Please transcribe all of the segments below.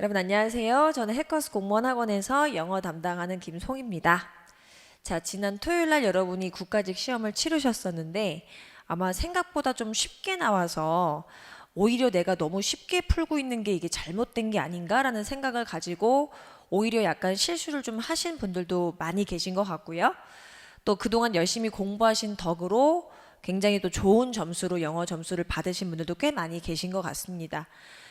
여러분 안녕하세요. 저는 해커스 공무원 학원에서 영어 담당하는 김송입니다. 자, 지난 토요일 날 여러분이 국가직 시험을 치르셨었는데 아마 생각보다 좀 쉽게 나와서 오히려 내가 너무 쉽게 풀고 있는 게 이게 잘못된 게 아닌가라는 생각을 가지고 오히려 약간 실수를 좀 하신 분들도 많이 계신 것 같고요. 또 그동안 열심히 공부하신 덕으로 굉장히 또 좋은 점수로 영어 점수를 받으신 분들도 꽤 많이 계신 것 같습니다.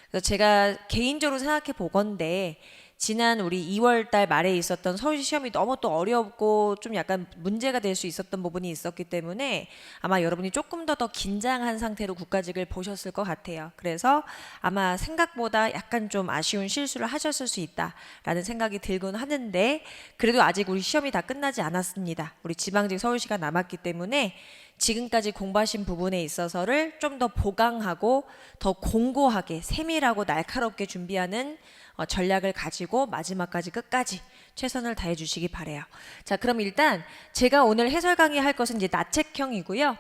그래서 제가 개인적으로 생각해 보건데 지난 우리 2월 달 말에 있었던 서울시 시험이 너무 또 어렵고 좀 약간 문제가 될 수 있었던 부분이 있었기 때문에 아마 여러분이 조금 더 긴장한 상태로 국가직을 보셨을 것 같아요. 그래서 아마 생각보다 약간 좀 아쉬운 실수를 하셨을 수 있다라는 생각이 들곤 하는데 그래도 아직 우리 시험이 다 끝나지 않았습니다. 우리 지방직 서울시가 남았기 때문에 지금까지 공부하신 부분에 있어서를 좀 더 보강하고 더 공고하게 세밀하고 날카롭게 준비하는 전략을 가지고 마지막까지 끝까지 최선을 다해 주시기 바래요. 자, 그럼 일단 제가 오늘 해설 강의할 것은 이제 나책형이고요.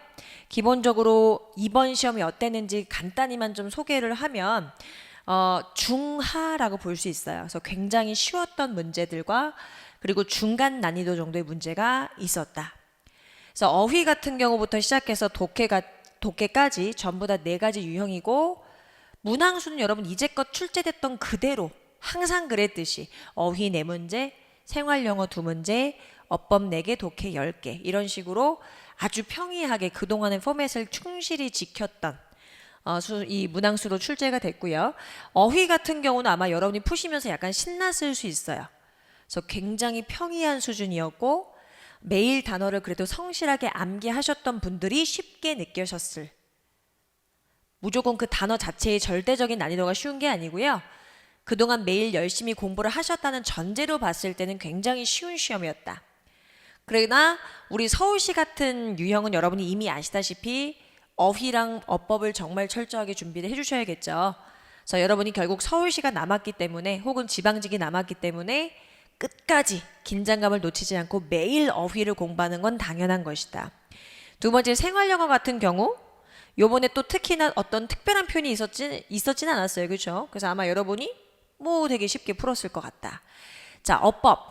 기본적으로 이번 시험이 어땠는지 간단히만 좀 소개를 하면 중하라고 볼 수 있어요. 그래서 굉장히 쉬웠던 문제들과 그리고 중간 난이도 정도의 문제가 있었다. 그래서 어휘 같은 경우부터 시작해서 독해까지 전부 다 4가지 유형이고 문항수는 여러분 이제껏 출제됐던 그대로 항상 그랬듯이 어휘 4문제, 생활영어 2문제, 어법 4개, 독해 10개 이런 식으로 아주 평이하게 그동안의 포맷을 충실히 지켰던 이 문항수로 출제가 됐고요. 어휘 같은 경우는 아마 여러분이 푸시면서 약간 신났을 수 있어요. 그래서 굉장히 평이한 수준이었고 매일 단어를 그래도 성실하게 암기하셨던 분들이 쉽게 느끼셨을 무조건 그 단어 자체의 절대적인 난이도가 쉬운 게 아니고요. 그동안 매일 열심히 공부를 하셨다는 전제로 봤을 때는 굉장히 쉬운 시험이었다. 그러나 우리 서울시 같은 유형은 여러분이 이미 아시다시피 어휘랑 어법을 정말 철저하게 준비를 해주셔야겠죠. 그래서 여러분이 결국 서울시가 남았기 때문에 혹은 지방직이 남았기 때문에 끝까지 긴장감을 놓치지 않고 매일 어휘를 공부하는 건 당연한 것이다. 두 번째 생활영어 같은 경우 요번에 또 특히나 어떤 특별한 표현이 있었진 않았어요. 그렇죠? 그래서 아마 여러분이 되게 쉽게 풀었을 것 같다. 자, 어법.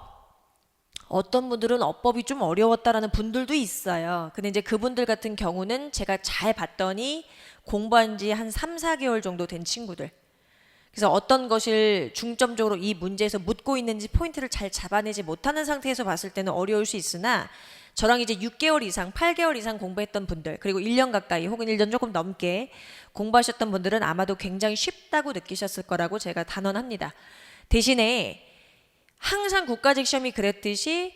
어떤 분들은 어법이 좀 어려웠다라는 분들도 있어요. 근데 이제 그분들 같은 경우는 제가 잘 봤더니 공부한 지 한 3, 4개월 정도 된 친구들. 그래서 어떤 것을 중점적으로 이 문제에서 묻고 있는지 포인트를 잘 잡아내지 못하는 상태에서 봤을 때는 어려울 수 있으나 저랑 이제 6개월 이상, 8개월 이상 공부했던 분들 그리고 1년 가까이 혹은 1년 조금 넘게 공부하셨던 분들은 아마도 굉장히 쉽다고 느끼셨을 거라고 제가 단언합니다. 대신에 항상 국가직 시험이 그랬듯이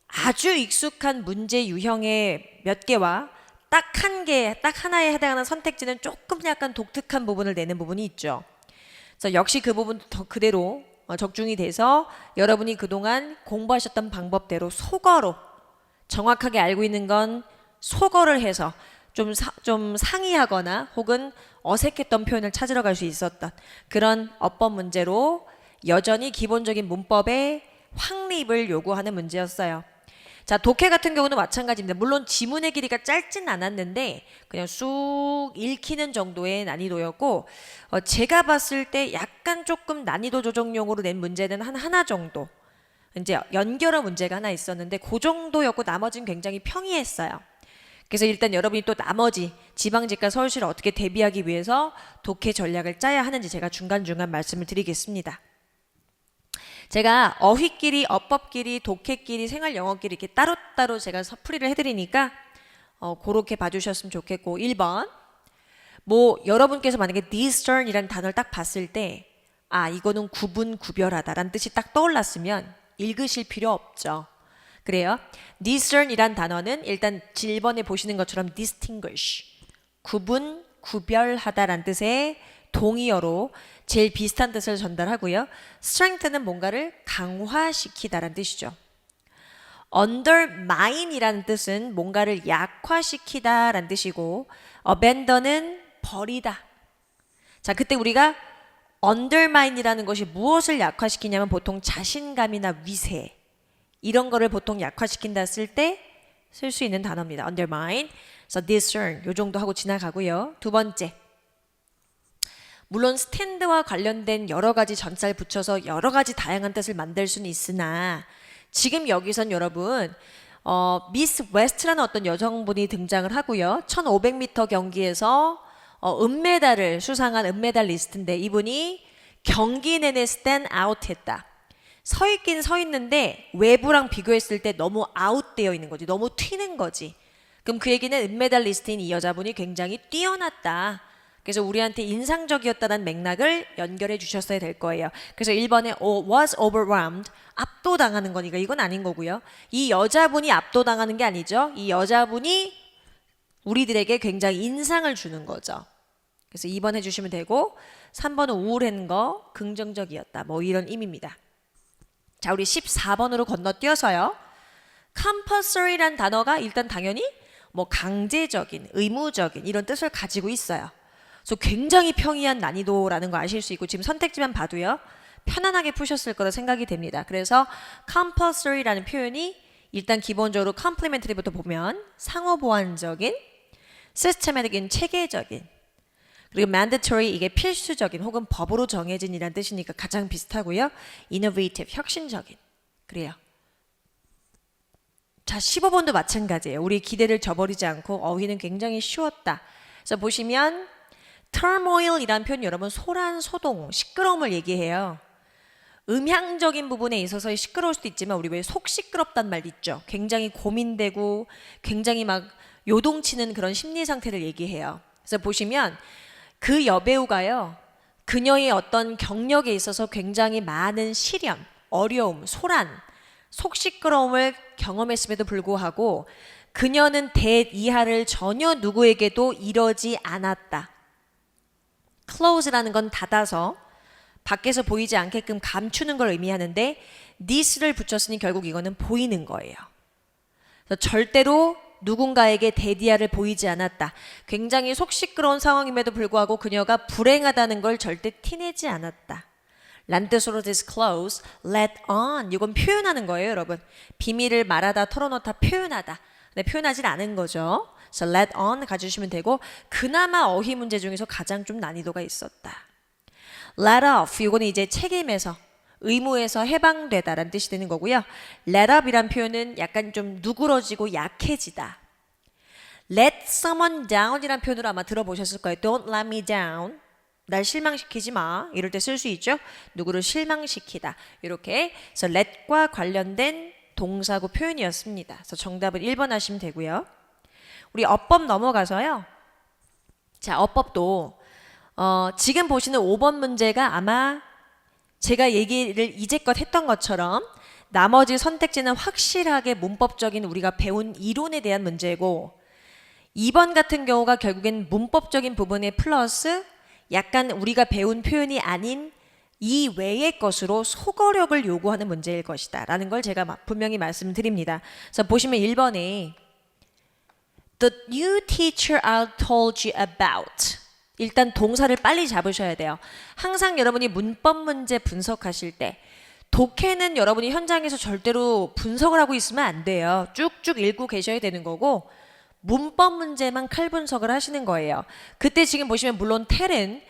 아주 익숙한 문제 유형의 몇 개와 딱 하나에 해당하는 선택지는 조금 약간 독특한 부분을 내는 부분이 있죠. 그래서 역시 그 부분 더 그대로 적중이 돼서 여러분이 그동안 공부하셨던 방법대로 속어로 정확하게 알고 있는 건 속어를 해서 좀 상이하거나 혹은 어색했던 표현을 찾으러 갈 수 있었던 그런 어법 문제로 여전히 기본적인 문법의 확립을 요구하는 문제였어요. 자, 독해 같은 경우는 마찬가지입니다. 물론 지문의 길이가 짧진 않았는데 그냥 쑥 읽히는 정도의 난이도였고 제가 봤을 때 약간 조금 난이도 조정용으로 낸 문제는 하나 정도 이제 연결어 문제가 하나 있었는데 그 정도였고 나머지는 굉장히 평이했어요. 그래서 일단 여러분이 또 나머지 지방직과 서울시를 어떻게 대비하기 위해서 독해 전략을 짜야 하는지 제가 중간중간 말씀을 드리겠습니다. 제가 어휘끼리, 어법끼리, 독해끼리, 생활영어끼리 이렇게 따로따로 제가 풀이를 해드리니까 그렇게 봐주셨으면 좋겠고 1번 여러분께서 만약에 discern이라는 단어를 딱 봤을 때 이거는 구별하다라는 뜻이 딱 떠올랐으면 읽으실 필요 없죠. 그래요. discern이란 단어는 일단 1번에 보시는 것처럼 distinguish 구별하다라는 뜻의 동의어로 제일 비슷한 뜻을 전달하고요. strength는 뭔가를 강화시키다라는 뜻이죠. undermine이라는 뜻은 뭔가를 약화시키다라는 뜻이고 abandon은 버리다. 자, 그때 우리가 undermine이라는 것이 무엇을 약화시키냐면 보통 자신감이나 위세 이런 거를 보통 약화시킨다 쓸 때 쓸 수 있는 단어입니다. undermine. 그래서 discern 요 정도 하고 지나가고요. 두 번째 물론 스탠드와 관련된 여러 가지 전자를 붙여서 여러 가지 다양한 뜻을 만들 수는 있으나 지금 여기선 여러분 미스 웨스트라는 어떤 여성분이 등장을 하고요. 1500m 경기에서 은메달을 수상한 은메달리스트인데 이분이 경기 내내 스탠드 아웃 했다. 서 있긴 서 있는데 외부랑 비교했을 때 너무 아웃되어 있는 거지. 너무 튀는 거지. 그럼 그 얘기는 은메달리스트인 이 여자분이 굉장히 뛰어났다. 그래서 우리한테 인상적이었다는 맥락을 연결해 주셨어야 될 거예요. 그래서 1번에 was overwhelmed, 압도당하는 거니까 이건 아닌 거고요. 이 여자분이 압도당하는 게 아니죠. 이 여자분이 우리들에게 굉장히 인상을 주는 거죠. 그래서 2번 해주시면 되고 3번은 우울한 거, 긍정적이었다. 뭐 이런 의미입니다. 자, 우리 14번으로 건너뛰어서요. compulsory란 단어가 일단 당연히 뭐 강제적인, 의무적인 이런 뜻을 가지고 있어요. 그래서 굉장히 평이한 난이도라는 거 아실 수 있고 지금 선택지만 봐도요. 편안하게 푸셨을 거라 생각이 됩니다. 그래서 compulsory라는 표현이 일단 기본적으로 complementary부터 보면 상호보완적인, systematic인 체계적인, 그리고 mandatory 이게 필수적인 혹은 법으로 정해진이란 뜻이니까 가장 비슷하고요. innovative 혁신적인. 그래요. 자, 15번도 마찬가지예요. 우리 기대를 저버리지 않고 어휘는 굉장히 쉬웠다. 그래서 보시면 turmoil이란 표현 여러분 소란소동, 시끄러움을 얘기해요. 음향적인 부분에 있어서 시끄러울 수도 있지만 우리 왜 속 시끄럽단 말 있죠. 굉장히 고민되고 굉장히 막 요동치는 그런 심리 상태를 얘기해요. 그래서 보시면 그 여배우가요. 그녀의 어떤 경력에 있어서 굉장히 많은 시련, 어려움, 소란, 속 시끄러움을 경험했음에도 불구하고 그녀는 대이하를 전혀 누구에게도 이러지 않았다. close라는 건 닫아서 밖에서 보이지 않게끔 감추는 걸 의미하는데 this를 붙였으니 결국 이거는 보이는 거예요. 그래서 절대로 누군가에게 대디아를 보이지 않았다. 굉장히 속 시끄러운 상황임에도 불구하고 그녀가 불행하다는 걸 절대 티내지 않았다. 란 뜻으로 disclose, let on 이건 표현하는 거예요 여러분. 비밀을 말하다, 털어놓다, 표현하다. 근데 표현하지 않은 거죠. 그래서 let on 가주시면 되고 그나마 어휘 문제 중에서 가장 좀 난이도가 있었다. let off 이거는 이제 책임에서 의무에서 해방되다라는 뜻이 되는 거고요. let up이란 표현은 약간 좀 누그러지고 약해지다. let someone down이란 표현으로 아마 들어보셨을 거예요. Don't let me down. 날 실망시키지 마. 이럴 때 쓸 수 있죠. 누구를 실망시키다. 이렇게 그래서 let과 관련된 동사구 표현이었습니다. 그래서 정답은 1번 하시면 되고요. 우리 어법 넘어가서요. 자, 어법도 지금 보시는 5번 문제가 아마 제가 얘기를 이제껏 했던 것처럼 나머지 선택지는 확실하게 문법적인 우리가 배운 이론에 대한 문제고 2번 같은 경우가 결국엔 문법적인 부분에 플러스 약간 우리가 배운 표현이 아닌 이 외의 것으로 소거력을 요구하는 문제일 것이다 라는 걸 제가 분명히 말씀드립니다. 그래서 보시면 1번에 The new teacher I told you about 일단 동사를 빨리 잡으셔야 돼요. 항상 여러분이 문법 문제 분석하실 때 독해는 여러분이 현장에서 절대로 분석을 하고 있으면 안 돼요. 쭉쭉 읽고 계셔야 되는 거고 문법 문제만 칼 분석을 하시는 거예요. 그때 지금 보시면 물론 tell은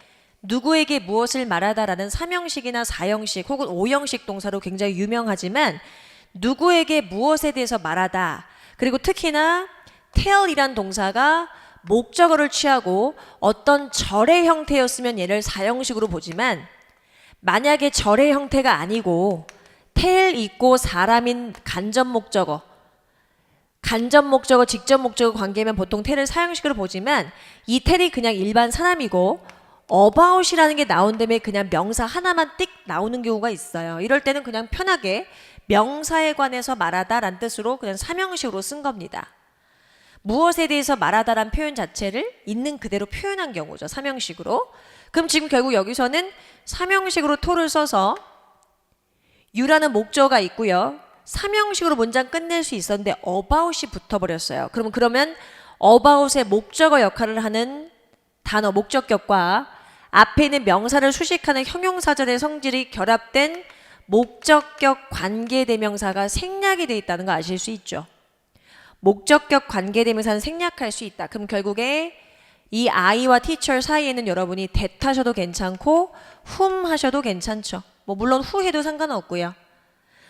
누구에게 무엇을 말하다라는 3형식이나 4형식 혹은 5형식 동사로 굉장히 유명하지만 누구에게 무엇에 대해서 말하다 그리고 특히나 tell이란 동사가 목적어를 취하고 어떤 절의 형태였으면 얘를 4형식으로 보지만 만약에 절의 형태가 아니고 tell 있고 사람인 간접 목적어 직접 목적어 관계면 보통 tell을 4형식으로 보지만 이 tell이 그냥 일반 사람이고 about이라는 게 나온 다음에 그냥 명사 하나만 띡 나오는 경우가 있어요. 이럴 때는 그냥 편하게 명사에 관해서 말하다 라는 뜻으로 그냥 3형식으로 쓴 겁니다. 무엇에 대해서 말하다란 표현 자체를 있는 그대로 표현한 경우죠. 3형식으로. 그럼 지금 결국 여기서는 3형식으로 to를 써서 you라는 목적어가 있고요. 3형식으로 문장 끝낼 수 있었는데 about이 붙어버렸어요. 그러면 about의 목적어 역할을 하는 단어 목적격과 앞에 있는 명사를 수식하는 형용사절의 성질이 결합된 목적격 관계대명사가 생략이 되어 있다는 거 아실 수 있죠. 목적격 관계대명사는 생략할 수 있다. 그럼 결국에 이 I와 teacher 사이에는 여러분이 that 하셔도 괜찮고 whom 하셔도 괜찮죠. 뭐 물론 who 해도 상관없고요.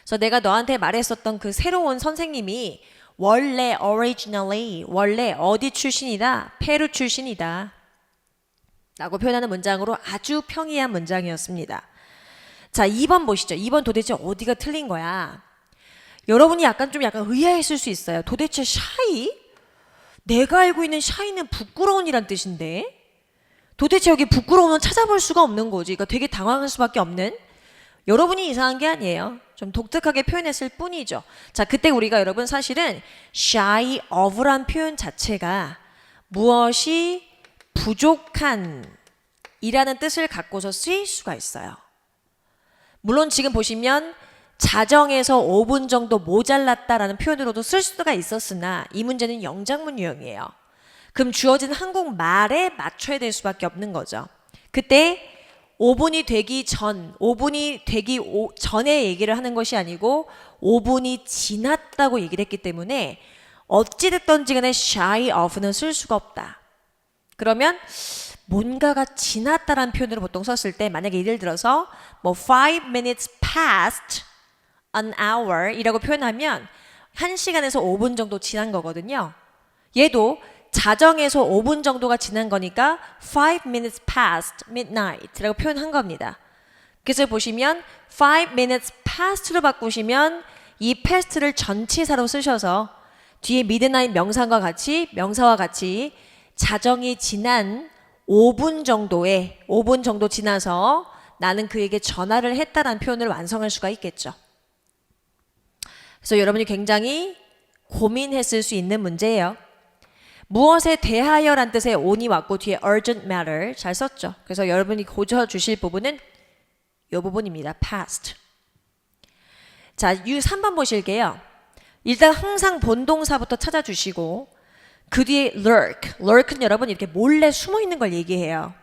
그래서 내가 너한테 말했었던 그 새로운 선생님이 원래 원래 어디 출신이다? 페루 출신이다 라고 표현하는 문장으로 아주 평이한 문장이었습니다. 자, 2번 보시죠. 2번 도대체 어디가 틀린 거야? 여러분이 약간 의아했을 수 있어요. 도대체 shy? 내가 알고 있는 shy는 부끄러운이란 뜻인데 도대체 여기 부끄러움은 찾아볼 수가 없는 거지. 그러니까 되게 당황할 수밖에 없는, 여러분이 이상한 게 아니에요. 좀 독특하게 표현했을 뿐이죠. 자, 그때 우리가 여러분 사실은 shy of란 표현 자체가 무엇이 부족한 이라는 뜻을 갖고서 쓰일 수가 있어요. 물론 지금 보시면 자정에서 5분 정도 모자랐다라는 표현으로도 쓸 수가 있었으나 이 문제는 영장문 유형이에요. 그럼 주어진 한국말에 맞춰야 될 수밖에 없는 거죠. 그때 5분이 되기 전에 얘기를 하는 것이 아니고 5분이 지났다고 얘기를 했기 때문에 어찌됐든지 간에 shy of는 쓸 수가 없다. 그러면 뭔가가 지났다라는 표현으로 보통 썼을 때 만약에 예를 들어서 뭐 5 minutes past an hour 이라고 표현하면 1시간에서 5분 정도 지난 거거든요. 얘도 자정에서 5분 정도가 지난 거니까 5 minutes past midnight 라고 표현한 겁니다. 그래서 보시면 5 minutes past로 바꾸시면 이 past를 전치사로 쓰셔서 뒤에 midnight 명사와 같이 자정이 지난 5분 정도 지나서 나는 그에게 전화를 했다라는 표현을 완성할 수가 있겠죠. 그래서 여러분이 굉장히 고민했을 수 있는 문제예요. 무엇에 대하여란 뜻의 on이 왔고 뒤에 urgent matter 잘 썼죠. 그래서 여러분이 고쳐주실 부분은 이 부분입니다. past. 자, 3번 보실게요. 일단 항상 본동사부터 찾아주시고 그 뒤에 lurk는 여러분 이렇게 몰래 숨어 있는 걸 얘기해요.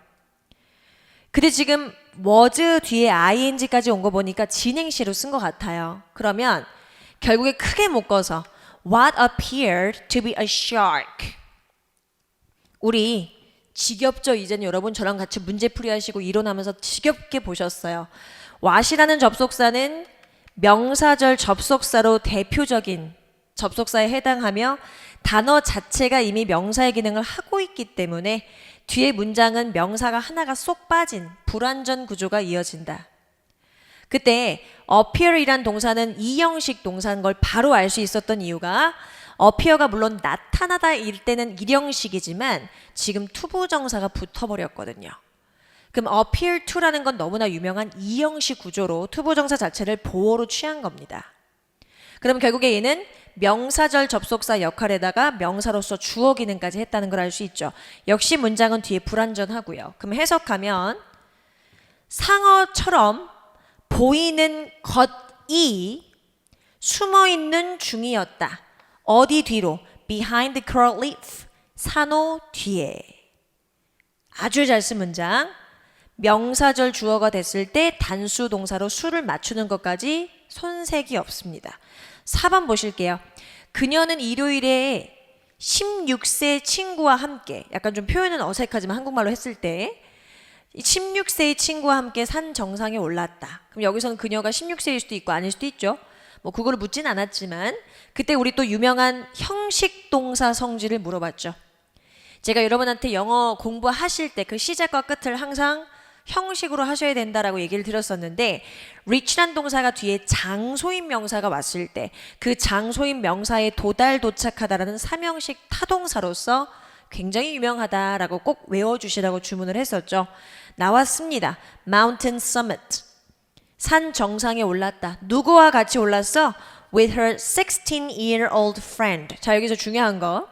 근데 지금 was 뒤에 ing까지 온 거 보니까 진행시로 쓴 것 같아요. 그러면 결국에 크게 묶어서 what appeared to be a shark. 우리 지겹죠? 이제는 여러분 저랑 같이 문제풀이 하시고 이론하면서 지겹게 보셨어요. what이라는 접속사는 명사절 접속사로 대표적인 접속사에 해당하며 단어 자체가 이미 명사의 기능을 하고 있기 때문에 뒤에 문장은 명사가 하나가 쏙 빠진 불완전 구조가 이어진다. 그때 appear이란 동사는 이형식 동사인 걸 바로 알 수 있었던 이유가 appear가 물론 나타나다 일 때는 일형식이지만 지금 투부정사가 붙어버렸거든요. 그럼 appear to라는 건 너무나 유명한 이형식 구조로 투부정사 자체를 보호로 취한 겁니다. 그럼 결국에 얘는 명사절 접속사 역할에다가 명사로서 주어 기능까지 했다는 걸 알 수 있죠. 역시 문장은 뒤에 불완전하고요. 그럼 해석하면 상어처럼 보이는 것이 숨어있는 중이었다. 어디 뒤로? Behind the coral leaf. 산호 뒤에. 아주 잘 쓴 문장. 명사절 주어가 됐을 때 단수 동사로 수를 맞추는 것까지 손색이 없습니다. 4번 보실게요. 그녀는 일요일에 16세 친구와 함께, 약간 좀 표현은 어색하지만 한국말로 했을 때 16세의 친구와 함께 산 정상에 올랐다. 그럼 여기서는 그녀가 16세일 수도 있고 아닐 수도 있죠. 뭐 그거를 묻진 않았지만 그때 우리 또 유명한 형식 동사 성질을 물어봤죠. 제가 여러분한테 영어 공부하실 때 그 시작과 끝을 항상 형식으로 하셔야 된다라고 얘기를 드렸었는데 reach란 동사가 뒤에 장소인 명사가 왔을 때 그 장소인 명사에 도달도착하다라는 삼형식 타동사로서 굉장히 유명하다라고 꼭 외워주시라고 주문을 했었죠. 나왔습니다. Mountain Summit. 산 정상에 올랐다. 누구와 같이 올랐어? With her 16-year-old friend. 자, 여기서 중요한 거.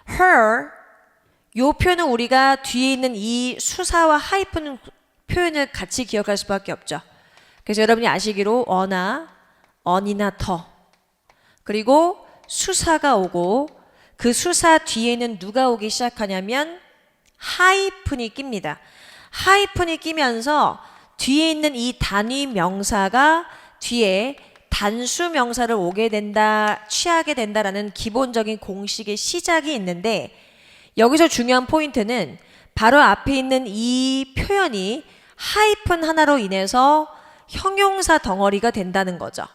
Her 요 표현은 우리가 뒤에 있는 이 수사와 하이픈 표현을 같이 기억할 수밖에 없죠. 그래서 여러분이 아시기로 어나, 언이나 더. 그리고 수사가 오고 그 수사 뒤에는 누가 오기 시작하냐면 하이픈이 낍니다. 하이픈이 끼면서 뒤에 있는 이 단위 명사가 뒤에 단수 명사를 오게 된다, 취하게 된다라는 기본적인 공식의 시작이 있는데 여기서 중요한 포인트는 바로 앞에 있는 이 표현이 하이픈 하나로 인해서 형용사 덩어리가 된다는 거죠.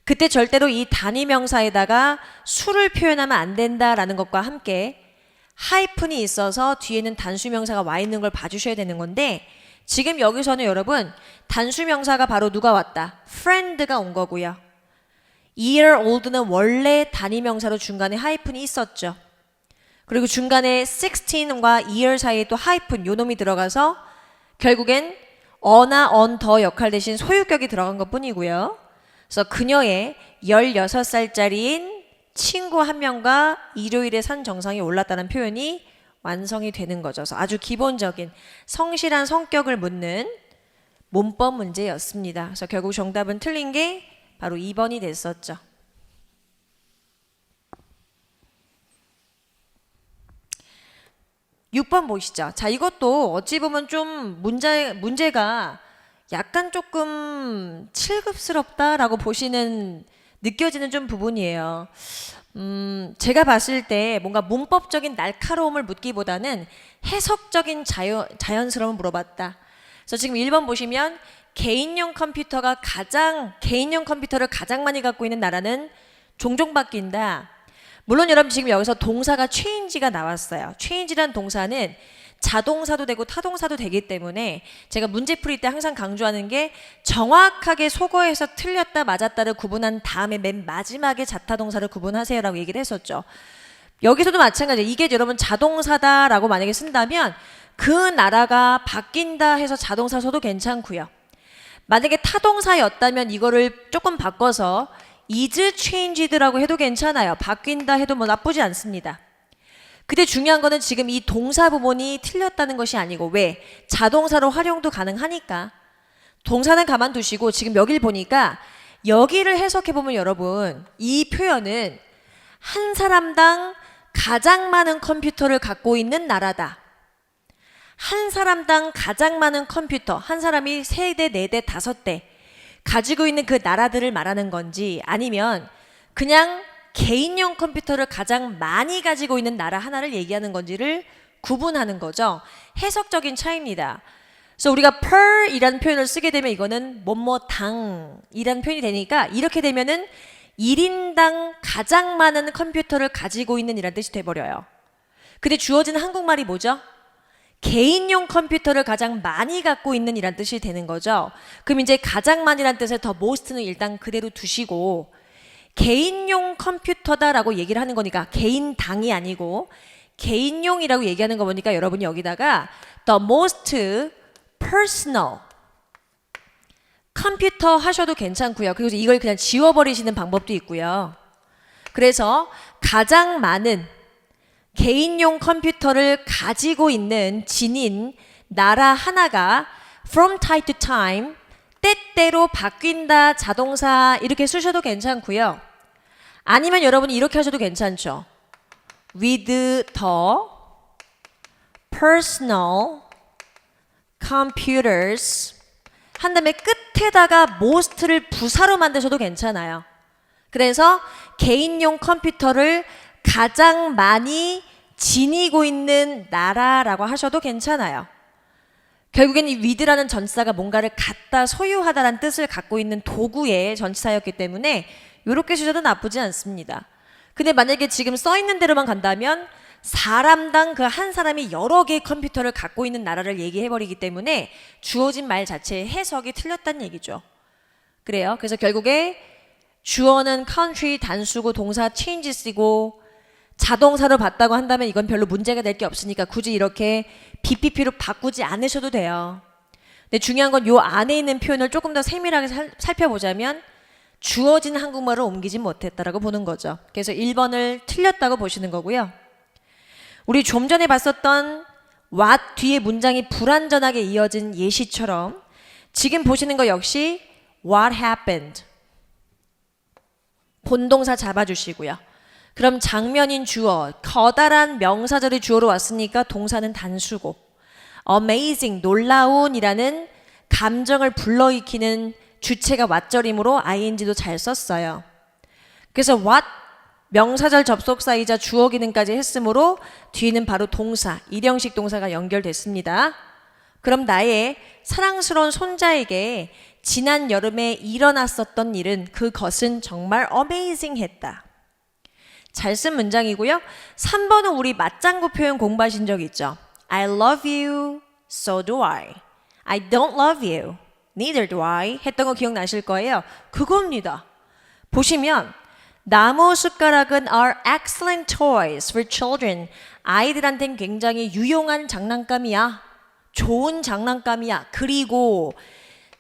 그때 절대로 이 단위명사에다가 수를 표현하면 안 된다라는 것과 함께 하이픈이 있어서 뒤에는 단수명사가 와 있는 걸 봐주셔야 되는 건데, 지금 여기서는 여러분 단수명사가 바로 누가 왔다? friend가 온 거고요. year old는 원래 단위명사로 중간에 하이픈이 있었죠. 그리고 중간에 16과 year 사이에 또 하이픈 요 놈이 들어가서 결국엔 어나 언 더 역할 대신 소유격이 들어간 것 뿐이고요. 그래서 그녀의 16살짜리인 친구 한 명과 일요일에 산 정상에 올랐다는 표현이 완성이 되는 거죠. 그래서 아주 기본적인 성실한 성격을 묻는 문법 문제였습니다. 그래서 결국 정답은 틀린 게 바로 2번이 됐었죠. (6번) 보시죠. 자, 이것도 어찌 보면 좀 문제가 약간 조금 7급스럽다라고 보시는 느껴지는 좀 부분이에요. 제가 봤을 때 뭔가 문법적인 날카로움을 묻기보다는 해석적인 자연스러움을 물어봤다. 그래서 지금 1번 보시면 개인용 컴퓨터를 가장 많이 갖고 있는 나라는 종종 바뀐다. 물론 여러분 지금 여기서 동사가 change가 나왔어요. change란 동사는 자동사도 되고 타동사도 되기 때문에 제가 문제 풀이 때 항상 강조하는 게 정확하게 속어에서 틀렸다 맞았다를 구분한 다음에 맨 마지막에 자타동사를 구분하세요라고 얘기를 했었죠. 여기서도 마찬가지예요. 이게 여러분 자동사다라고 만약에 쓴다면 그 나라가 바뀐다 해서 자동사 써도 괜찮고요. 만약에 타동사였다면 이거를 조금 바꿔서 is changed라고 해도 괜찮아요. 바뀐다 해도 뭐 나쁘지 않습니다. 근데 중요한 거는 지금 이 동사 부분이 틀렸다는 것이 아니고, 왜? 자동사로 활용도 가능하니까. 동사는 가만두시고 지금 여길 보니까 여기를 해석해보면 여러분 이 표현은 한 사람당 가장 많은 컴퓨터를 갖고 있는 나라다. 한 사람당 가장 많은 컴퓨터, 한 사람이 3대, 4대, 5대 가지고 있는 그 나라들을 말하는 건지, 아니면 그냥 개인용 컴퓨터를 가장 많이 가지고 있는 나라 하나를 얘기하는 건지를 구분하는 거죠. 해석적인 차이입니다. 그래서 우리가 per 이라는 표현을 쓰게 되면 이거는 뭐뭐당 이라는 표현이 되니까, 이렇게 되면은 1인당 가장 많은 컴퓨터를 가지고 있는 이라는 뜻이 돼버려요. 근데 주어진 한국말이 뭐죠? 개인용 컴퓨터를 가장 많이 갖고 있는 이란 뜻이 되는 거죠. 그럼 이제 가장 많이란 뜻의 더 most는 일단 그대로 두시고 개인용 컴퓨터다라고 얘기를 하는 거니까 개인당이 아니고 개인용이라고 얘기하는 거 보니까 여러분이 여기다가 the most personal 컴퓨터 하셔도 괜찮고요. 그리고 이걸 그냥 지워버리시는 방법도 있고요. 그래서 가장 많은 개인용 컴퓨터를 가지고 있는 지닌 나라 하나가 from time to time, 때때로 바뀐다, 자동사 이렇게 쓰셔도 괜찮고요. 아니면 여러분이 이렇게 하셔도 괜찮죠. with the personal computers 한 다음에 끝에다가 most를 부사로 만드셔도 괜찮아요. 그래서 개인용 컴퓨터를 가장 많이 지니고 있는 나라라고 하셔도 괜찮아요. 결국엔 이 with라는 전치사가 뭔가를 갖다 소유하다라는 뜻을 갖고 있는 도구의 전치사였기 때문에 이렇게 쓰셔도 나쁘지 않습니다. 근데 만약에 지금 써 있는 대로만 간다면 사람당 그 한 사람이 여러 개의 컴퓨터를 갖고 있는 나라를 얘기해버리기 때문에 주어진 말 자체의 해석이 틀렸다는 얘기죠. 그래요. 그래서 결국에 주어는 country 단수고 동사 change 쓰고 자동사로 봤다고 한다면 이건 별로 문제가 될 게 없으니까 굳이 이렇게 BPP로 바꾸지 않으셔도 돼요. 근데 중요한 건 요 안에 있는 표현을 조금 더 세밀하게 살펴보자면 주어진 한국말을 옮기지 못했다라고 보는 거죠. 그래서 1번을 틀렸다고 보시는 거고요. 우리 좀 전에 봤었던 what 뒤에 문장이 불완전하게 이어진 예시처럼 지금 보시는 거 역시 what happened 본동사 잡아주시고요. 그럼 장면인 주어, 커다란 명사절이 주어로 왔으니까 동사는 단수고 amazing, 놀라운이라는 감정을 불러일으키는 주체가 왓절이므로 ing도 잘 썼어요. 그래서 what 명사절 접속사이자 주어 기능까지 했으므로 뒤에는 바로 동사, 일형식 동사가 연결됐습니다. 그럼 나의 사랑스러운 손자에게 지난 여름에 일어났었던 일은 그것은 정말 amazing 했다. 잘 쓴 문장이고요. 3번은 우리 맞장구 표현 공부하신 적 있죠? I love you, so do I. I don't love you, neither do I 했던 거 기억나실 거예요. 그겁니다. 보시면 나무 숟가락은 are excellent toys for children. 아이들한테는 굉장히 유용한 장난감이야. 좋은 장난감이야. 그리고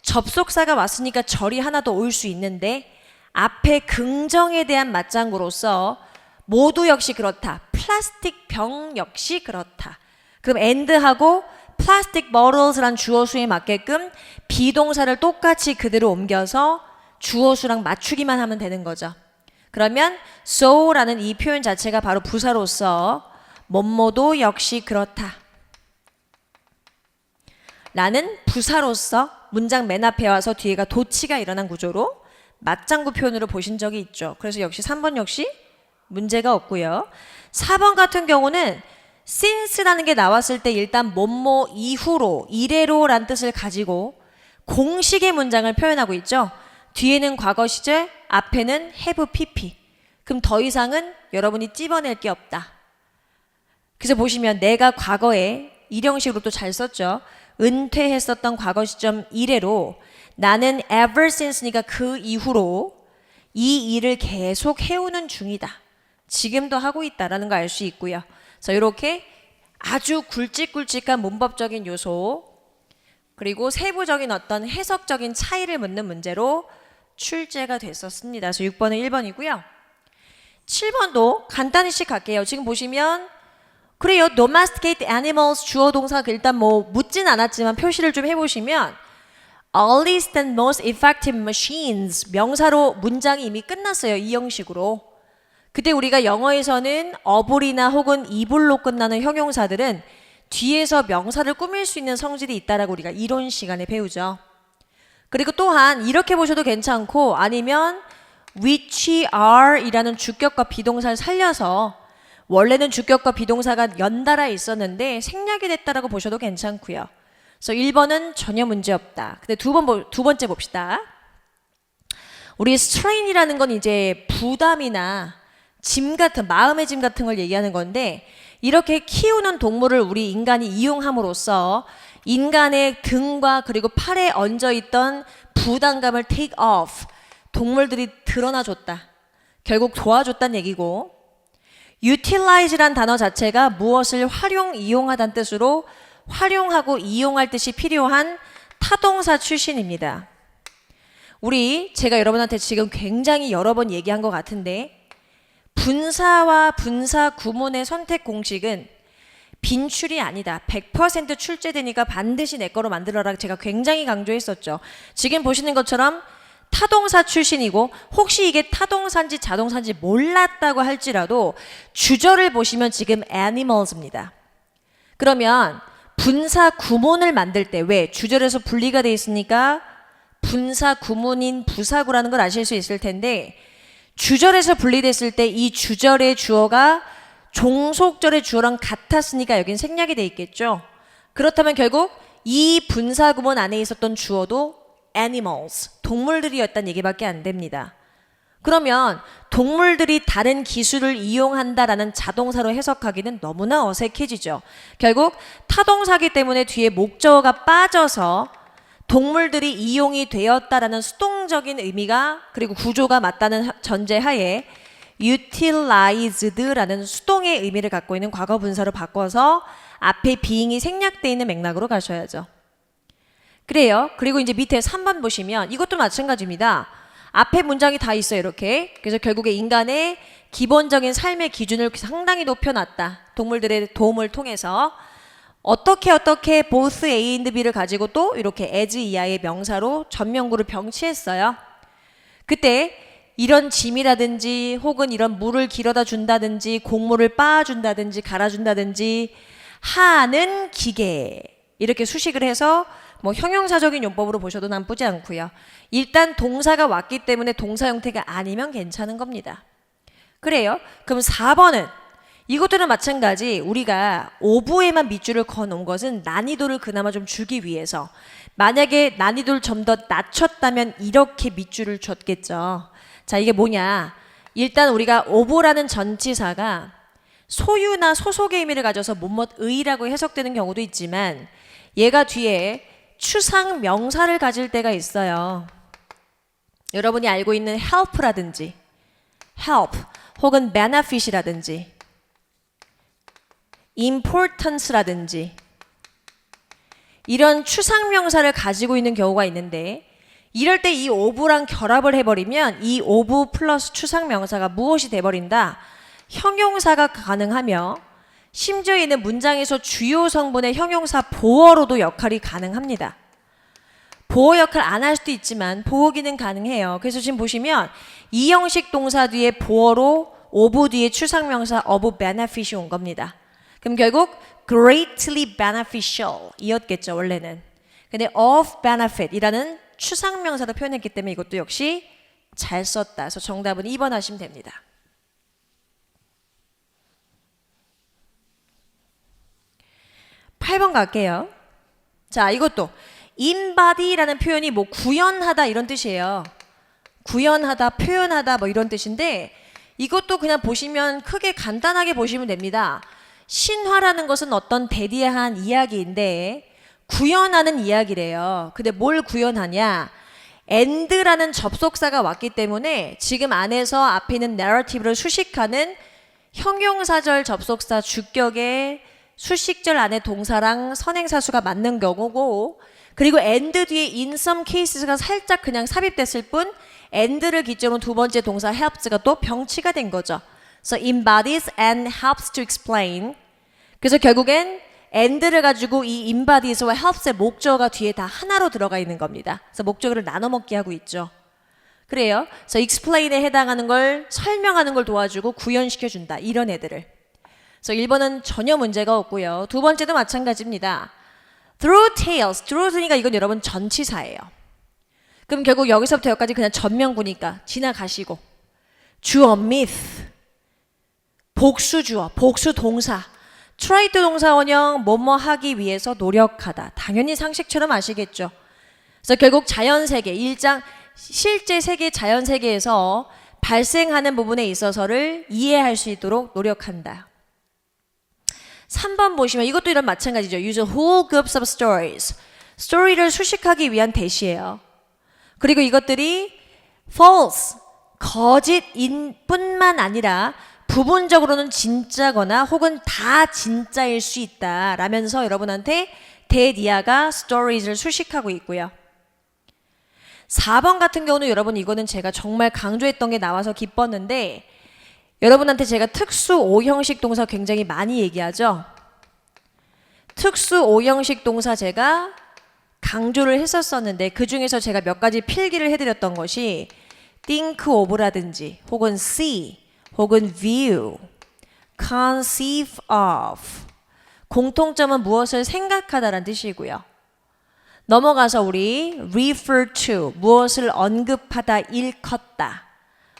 접속사가 왔으니까 절이 하나 더 올 수 있는데 앞에 긍정에 대한 맞장구로서 모두 역시 그렇다. 플라스틱 병 역시 그렇다. 그럼 and하고 plastic bottles란 주어수에 맞게끔 비동사를 똑같이 그대로 옮겨서 주어수랑 맞추기만 하면 되는 거죠. 그러면 so라는 이 표현 자체가 바로 부사로서 뭐뭐도 역시 그렇다 라는 부사로서 문장 맨 앞에 와서 뒤에가 도치가 일어난 구조로 맞장구 표현으로 보신 적이 있죠. 그래서 역시 3번 역시 문제가 없고요. 4번 같은 경우는 since라는 게 나왔을 때 일단 뭐뭐 이후로 이래로란 뜻을 가지고 공식의 문장을 표현하고 있죠. 뒤에는 과거 시제, 앞에는 have pp. 그럼 더 이상은 여러분이 찝어낼 게 없다. 그래서 보시면 내가 과거에 일형식으로 또 잘 썼죠. 은퇴했었던 과거 시점 이래로 나는 ever since니까 그 이후로 이 일을 계속 해오는 중이다. 지금도 하고 있다라는 거 알 수 있고요. 그래서 이렇게 아주 굵직굵직한 문법적인 요소 그리고 세부적인 어떤 해석적인 차이를 묻는 문제로 출제가 됐었습니다. 그래서 6번은 1번이고요. 7번도 간단히씩 갈게요. 지금 보시면 그래요. domesticate animals 주어 동사 일단 뭐 묻진 않았지만 표시를 좀 해보시면 earliest and most effective machines 명사로 문장이 이미 끝났어요. 이 형식으로. 그때 우리가 영어에서는 어불이나 혹은 이불로 끝나는 형용사들은 뒤에서 명사를 꾸밀 수 있는 성질이 있다라고 우리가 이론 시간에 배우죠. 그리고 또한 이렇게 보셔도 괜찮고 아니면 which are 이라는 주격과 비동사를 살려서 원래는 주격과 비동사가 연달아 있었는데 생략이 됐다라고 보셔도 괜찮고요. 그래서 1번은 전혀 문제 없다. 근데 두 번째 봅시다. 우리 strain이라는 건 이제 부담이나 짐 같은 마음의 짐 같은 걸 얘기하는 건데 이렇게 키우는 동물을 우리 인간이 이용함으로써 인간의 등과 그리고 팔에 얹어있던 부담감을 take off 동물들이 드러나줬다. 결국 도와줬다는 얘기고 utilize란 단어 자체가 무엇을 활용, 이용하다는 뜻으로 활용하고 이용할 뜻이 필요한 타동사 출신입니다. 제가 여러분한테 지금 굉장히 여러 번 얘기한 것 같은데 분사와 분사 구문의 선택 공식은 빈출이 아니다. 100% 출제되니까 반드시 내 거로 만들어라. 제가 굉장히 강조했었죠. 지금 보시는 것처럼 타동사 출신이고 혹시 이게 타동사인지 자동사인지 몰랐다고 할지라도 주절을 보시면 지금 animals입니다. 그러면 분사 구문을 만들 때 왜? 주절에서 분리가 돼 있으니까 분사 구문인 부사구라는 걸 아실 수 있을 텐데 주절에서 분리됐을 때 이 주절의 주어가 종속절의 주어랑 같았으니까 여긴 생략이 돼 있겠죠. 그렇다면 결국 이 분사 구문 안에 있었던 주어도 animals, 동물들이었다는 얘기밖에 안 됩니다. 그러면 동물들이 다른 기술을 이용한다라는 자동사로 해석하기는 너무나 어색해지죠. 결국 타동사기 때문에 뒤에 목적어가 빠져서 동물들이 이용이 되었다라는 수동적인 의미가 그리고 구조가 맞다는 전제하에 utilized라는 수동의 의미를 갖고 있는 과거 분사로 바꿔서 앞에 being이 생략되어 있는 맥락으로 가셔야죠. 그래요. 그리고 이제 밑에 3번 보시면 이것도 마찬가지입니다. 앞에 문장이 다 있어요. 이렇게. 그래서 결국에 인간의 기본적인 삶의 기준을 상당히 높여놨다. 동물들의 도움을 통해서 어떻게 both A and B를 가지고 또 이렇게 as 이하의 명사로 전면구를 병치했어요. 그때 이런 짐이라든지 혹은 이런 물을 길어다 준다든지 곡물을 빻아준다든지 갈아준다든지 하는 기계 이렇게 수식을 해서 뭐 형용사적인 용법으로 보셔도 나쁘지 않고요. 일단 동사가 왔기 때문에 동사 형태가 아니면 괜찮은 겁니다. 그래요? 그럼 4번은 이것들은 마찬가지 우리가 오브에만 밑줄을 그어놓은 것은 난이도를 그나마 좀 주기 위해서 만약에 난이도를 좀 더 낮췄다면 이렇게 밑줄을 줬겠죠. 자, 이게 뭐냐? 일단 우리가 오브라는 전치사가 소유나 소속의 의미를 가져서 뭐뭐의라고 해석되는 경우도 있지만 얘가 뒤에 추상 명사를 가질 때가 있어요. 여러분이 알고 있는 help라든지 help 혹은 benefit이라든지 importance라든지 이런 추상 명사를 가지고 있는 경우가 있는데 이럴 때 이 오브랑 결합을 해버리면 이 오브 플러스 추상 명사가 무엇이 돼버린다? 형용사가 가능하며 심지어 이는 문장에서 주요 성분의 형용사 보어로도 역할이 가능합니다. 보어 역할 안 할 수도 있지만 보어 기능 가능해요. 그래서 지금 보시면 이 형식 동사 뒤에 보어로 오브 뒤에 추상명사 of benefit이 온 겁니다. 그럼 결국 greatly beneficial 이었겠죠 원래는. 근데 of benefit 이라는 추상명사로 표현했기 때문에 이것도 역시 잘 썼다. 그래서 정답은 2번 하시면 됩니다. 8번 갈게요. 자, 이것도 embody라는 표현이 뭐 구현하다 이런 뜻이에요. 구현하다, 표현하다 뭐 이런 뜻인데 이것도 그냥 보시면 크게 간단하게 보시면 됩니다. 신화라는 것은 어떤 대대한 이야기인데 구현하는 이야기래요. 근데 뭘 구현하냐? and라는 접속사가 왔기 때문에 지금 안에서 앞에 있는 narrative를 수식하는 형용사절 접속사 주격의 수식절 안에 동사랑 선행사수가 맞는 경우고 그리고 and 뒤에 in some cases가 살짝 그냥 삽입됐을 뿐 and를 기점으로 두 번째 동사 helps가 또 병치가 된 거죠. So embodies and helps to explain. 그래서 결국엔 and를 가지고 이 embodies와 helps의 목적어가 뒤에 다 하나로 들어가 있는 겁니다. 그래서 목적어를 나눠 먹게 하고 있죠. 그래요. 그래서 explain에 해당하는 걸 설명하는 걸 도와주고 구현시켜준다. 이런 애들을. 그래서 1번은 전혀 문제가 없고요. 두 번째도 마찬가지입니다. through tales. through니까 이건 여러분 전치사예요. 그럼 결국 여기서부터 여기까지 그냥 전명구니까 지나가시고 주어 myth 복수 주어 복수 동사 try to 동사 원형 뭐뭐 하기 위해서 노력하다. 당연히 상식처럼 아시겠죠. 그래서 결국 자연세계 1장 실제 세계 자연세계에서 발생하는 부분에 있어서를 이해할 수 있도록 노력한다. 3번 보시면 이것도 이런 마찬가지죠. Use whole groups of stories. 스토리를 수식하기 위한 대시예요. 그리고 이것들이 false, 거짓인 뿐만 아니라 부분적으로는 진짜거나 혹은 다 진짜일 수 있다 라면서 여러분한테 대니아가 stories를 수식하고 있고요. 4번 같은 경우는 여러분 이거는 제가 정말 강조했던 게 나와서 기뻤는데 여러분한테 제가 특수 5형식 동사 굉장히 많이 얘기하죠. 특수 5형식 동사 제가 강조를 했었었는데 그 중에서 제가 몇 가지 필기를 해드렸던 것이 think of라든지 혹은 see 혹은 view, conceive of 공통점은 무엇을 생각하다라는 뜻이고요. 넘어가서 우리 refer to 무엇을 언급하다 일컫다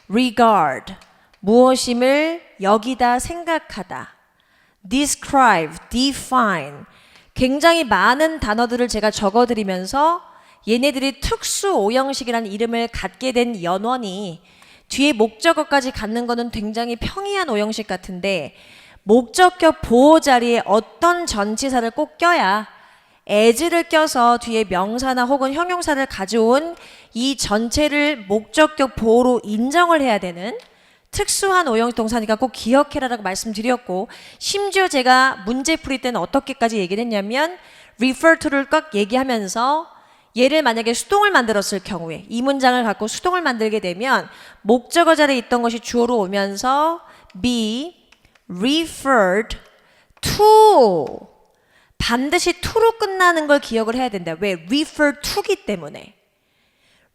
regard 무엇임을 여기다 생각하다 describe, define 굉장히 많은 단어들을 제가 적어드리면서 얘네들이 특수 5형식이라는 이름을 갖게 된 연원이 뒤에 목적어까지 갖는 거는 굉장히 평이한 5형식 같은데 목적격 보호 자리에 어떤 전치사를 꼭 껴야 as를 껴서 뒤에 명사나 혹은 형용사를 가져온 이 전체를 목적격 보호로 인정을 해야 되는 특수한 5형식 동사니까 꼭 기억해라라고 말씀드렸고 심지어 제가 문제 풀이 때는 어떻게까지 얘기를 했냐면 refer to를 꼭 얘기하면서 얘를 만약에 수동을 만들었을 경우에 이 문장을 갖고 수동을 만들게 되면 목적어 자리에 있던 것이 주어로 오면서 be referred to 반드시 to로 끝나는 걸 기억을 해야 된다. 왜? refer to기 때문에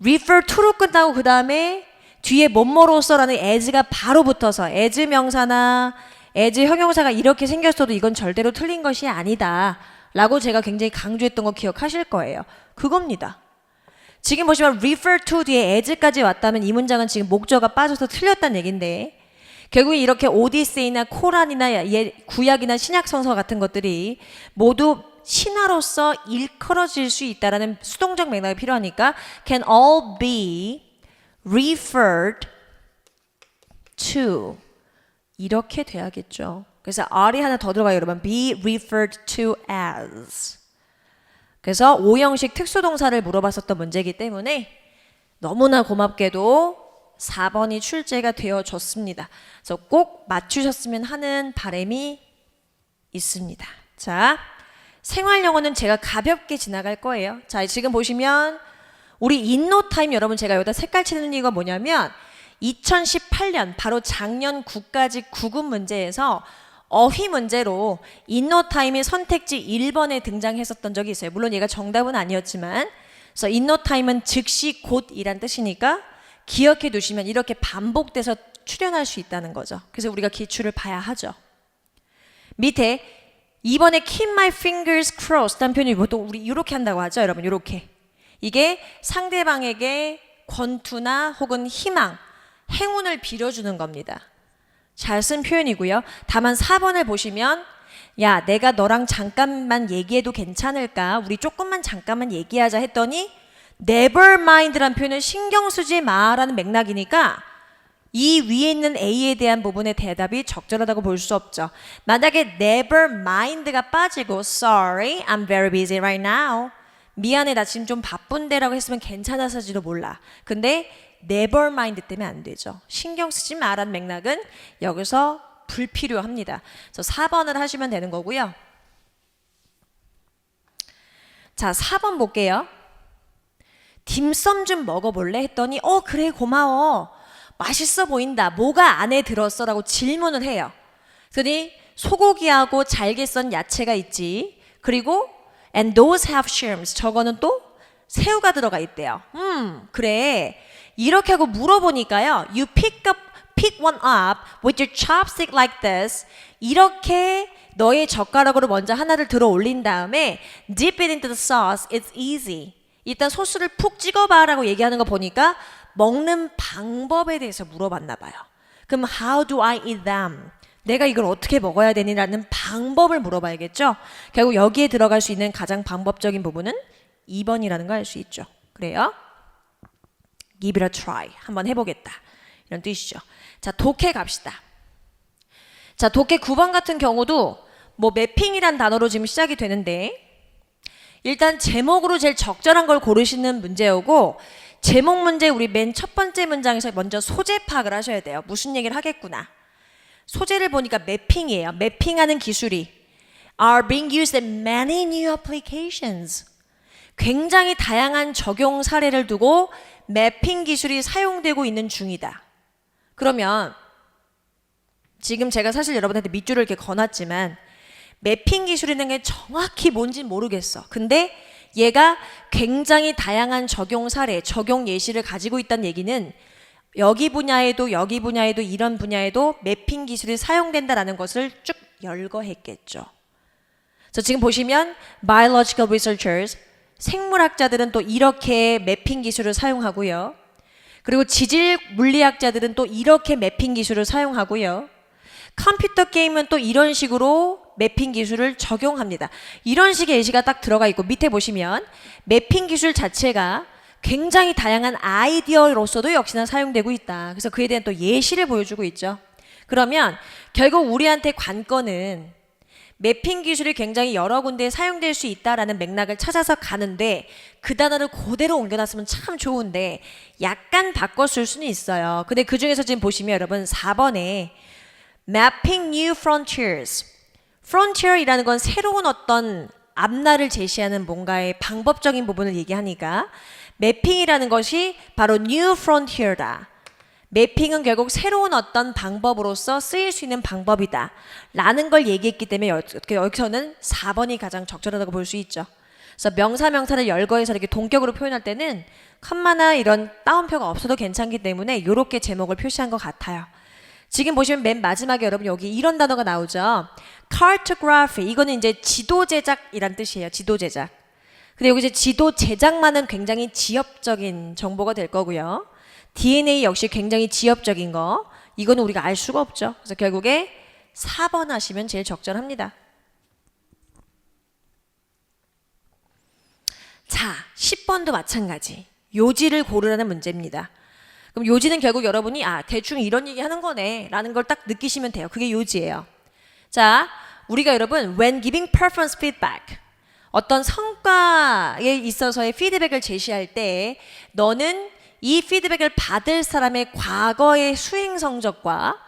refer to로 끝나고 그 다음에 뒤에 뭐뭐로서라는 as가 바로 붙어서 as 명사나 as 형용사가 이렇게 생겼어도 이건 절대로 틀린 것이 아니다 라고 제가 굉장히 강조했던 거 기억하실 거예요. 그겁니다. 지금 보시면 refer to 뒤에 as까지 왔다면 이 문장은 지금 목적어가 빠져서 틀렸다는 얘긴데 결국에 이렇게 오디세이나 코란이나 구약이나 신약성서 같은 것들이 모두 신화로서 일컬어질 수 있다라는 수동적 맥락이 필요하니까 can all be referred to 이렇게 돼야겠죠. 그래서 R이 하나 더 들어가요, 여러분. be referred to as. 그래서 오형식 특수동사를 물어봤었던 문제이기 때문에 너무나 고맙게도 4번이 출제가 되어졌습니다. 그래서 꼭 맞추셨으면 하는 바람이 있습니다. 자, 생활영어는 제가 가볍게 지나갈 거예요. 자, 지금 보시면 우리 인노타임 여러분 제가 여기다 색깔 칠하는 이유가 뭐냐면 2018년 바로 작년 국가직 9급 문제에서 어휘 문제로 인노타임이 선택지 1번에 등장했었던 적이 있어요. 물론 얘가 정답은 아니었지만 그래서 인노타임은 즉시 곧이란 뜻이니까 기억해 두시면 이렇게 반복돼서 출현할 수 있다는 거죠. 그래서 우리가 기출을 봐야 하죠. 밑에 이번에 keep my fingers crossed 한 표현이 보통 우리 이렇게 한다고 하죠. 여러분 이렇게. 이게 상대방에게 권투나 혹은 희망, 행운을 빌어주는 겁니다. 잘 쓴 표현이고요. 다만 4번을 보시면 야 내가 너랑 잠깐만 얘기해도 괜찮을까? 우리 조금만 잠깐만 얘기하자 했더니 never mind란 표현은 신경 쓰지 마라는 맥락이니까 이 위에 있는 A에 대한 부분의 대답이 적절하다고 볼 수 없죠. 만약에 never mind가 빠지고 sorry, I'm very busy right now. 미안해, 나 지금 좀 바쁜데 라고 했으면 괜찮아서지도 몰라. 근데 never mind 때문에 안 되죠. 신경 쓰지 마라는 맥락은 여기서 불필요합니다. 그래서 4번을 하시면 되는 거고요. 자, 4번 볼게요. 딤섬 좀 먹어볼래? 했더니 그래 고마워. 맛있어 보인다. 뭐가 안에 들었어? 라고 질문을 해요. 그러니 소고기하고 잘게 썬 야채가 있지. 그리고 and those have shrimps. 저거는 또 새우가 들어가 있대요. 그래. 이렇게 하고 물어보니까요. You pick one up with your chopstick like this. 이렇게 너의 젓가락으로 먼저 하나를 들어 올린 다음에 dip it into the sauce. It's easy. 일단 소스를 푹 찍어봐 라고 얘기하는 거 보니까 먹는 방법에 대해서 물어봤나 봐요. 그럼 how do I eat them? 내가 이걸 어떻게 먹어야 되니라는 방법을 물어봐야겠죠. 결국 여기에 들어갈 수 있는 가장 방법적인 부분은 2번이라는 걸 알 수 있죠. 그래요? Give it a try. 한번 해보겠다. 이런 뜻이죠. 자, 독해 갑시다. 자, 독해 9번 같은 경우도 뭐 매핑이란 단어로 지금 시작이 되는데 일단 제목으로 제일 적절한 걸 고르시는 문제이고 제목 문제 우리 맨 첫 번째 문장에서 먼저 소재 파악을 하셔야 돼요. 무슨 얘기를 하겠구나. 소재를 보니까 매핑이에요. 매핑하는 기술이 are being used in many new applications. 굉장히 다양한 적용 사례를 두고 매핑 기술이 사용되고 있는 중이다. 그러면 지금 제가 사실 여러분한테 밑줄을 이렇게 거놨지만 매핑 기술이라는 게 정확히 뭔지 모르겠어. 근데 얘가 굉장히 다양한 적용 사례, 적용 예시를 가지고 있다는 얘기는 여기 분야에도 이런 분야에도 매핑 기술이 사용된다라는 것을 쭉 열거했겠죠. 그래서 지금 보시면 biological researchers, 생물학자들은 또 이렇게 매핑 기술을 사용하고요. 그리고 지질 물리학자들은 또 이렇게 매핑 기술을 사용하고요. 컴퓨터 게임은 또 이런 식으로 매핑 기술을 적용합니다. 이런 식의 예시가 딱 들어가 있고 밑에 보시면 매핑 기술 자체가 굉장히 다양한 아이디어로서도 역시나 사용되고 있다. 그래서 그에 대한 또 예시를 보여주고 있죠. 그러면 결국 우리한테 관건은 매핑 기술이 굉장히 여러 군데에 사용될 수 있다라는 맥락을 찾아서 가는데 그 단어를 그대로 옮겨놨으면 참 좋은데 약간 바꿨을 수는 있어요. 근데 그 중에서 지금 보시면 여러분 4번에 Mapping New Frontiers. Frontier이라는 건 새로운 어떤 앞날을 제시하는 뭔가의 방법적인 부분을 얘기하니까 매핑이라는 것이 바로 New Frontier다. 매핑은 결국 새로운 어떤 방법으로서 쓰일 수 있는 방법이다 라는 걸 얘기했기 때문에 여기서는 4번이 가장 적절하다고 볼 수 있죠. 그래서 명사를 열거해서 이렇게 동격으로 표현할 때는 컴마나 이런 따옴표가 없어도 괜찮기 때문에 이렇게 제목을 표시한 것 같아요. 지금 보시면 맨 마지막에 여러분 여기 이런 단어가 나오죠. Cartography. 이거는 이제 지도 제작이란 뜻이에요. 지도 제작. 근데 여기 이제 지도 제작만은 굉장히 지엽적인 정보가 될 거고요. DNA 역시 굉장히 지엽적인 거. 이거는 우리가 알 수가 없죠. 그래서 결국에 4번 하시면 제일 적절합니다. 자, 10번도 마찬가지. 요지를 고르라는 문제입니다. 그럼 요지는 결국 여러분이 대충 이런 얘기 하는 거네 라는 걸 딱 느끼시면 돼요. 그게 요지예요. 자, 우리가 여러분 when giving performance feedback 어떤 성과에 있어서의 피드백을 제시할 때 너는 이 피드백을 받을 사람의 과거의 수행 성적과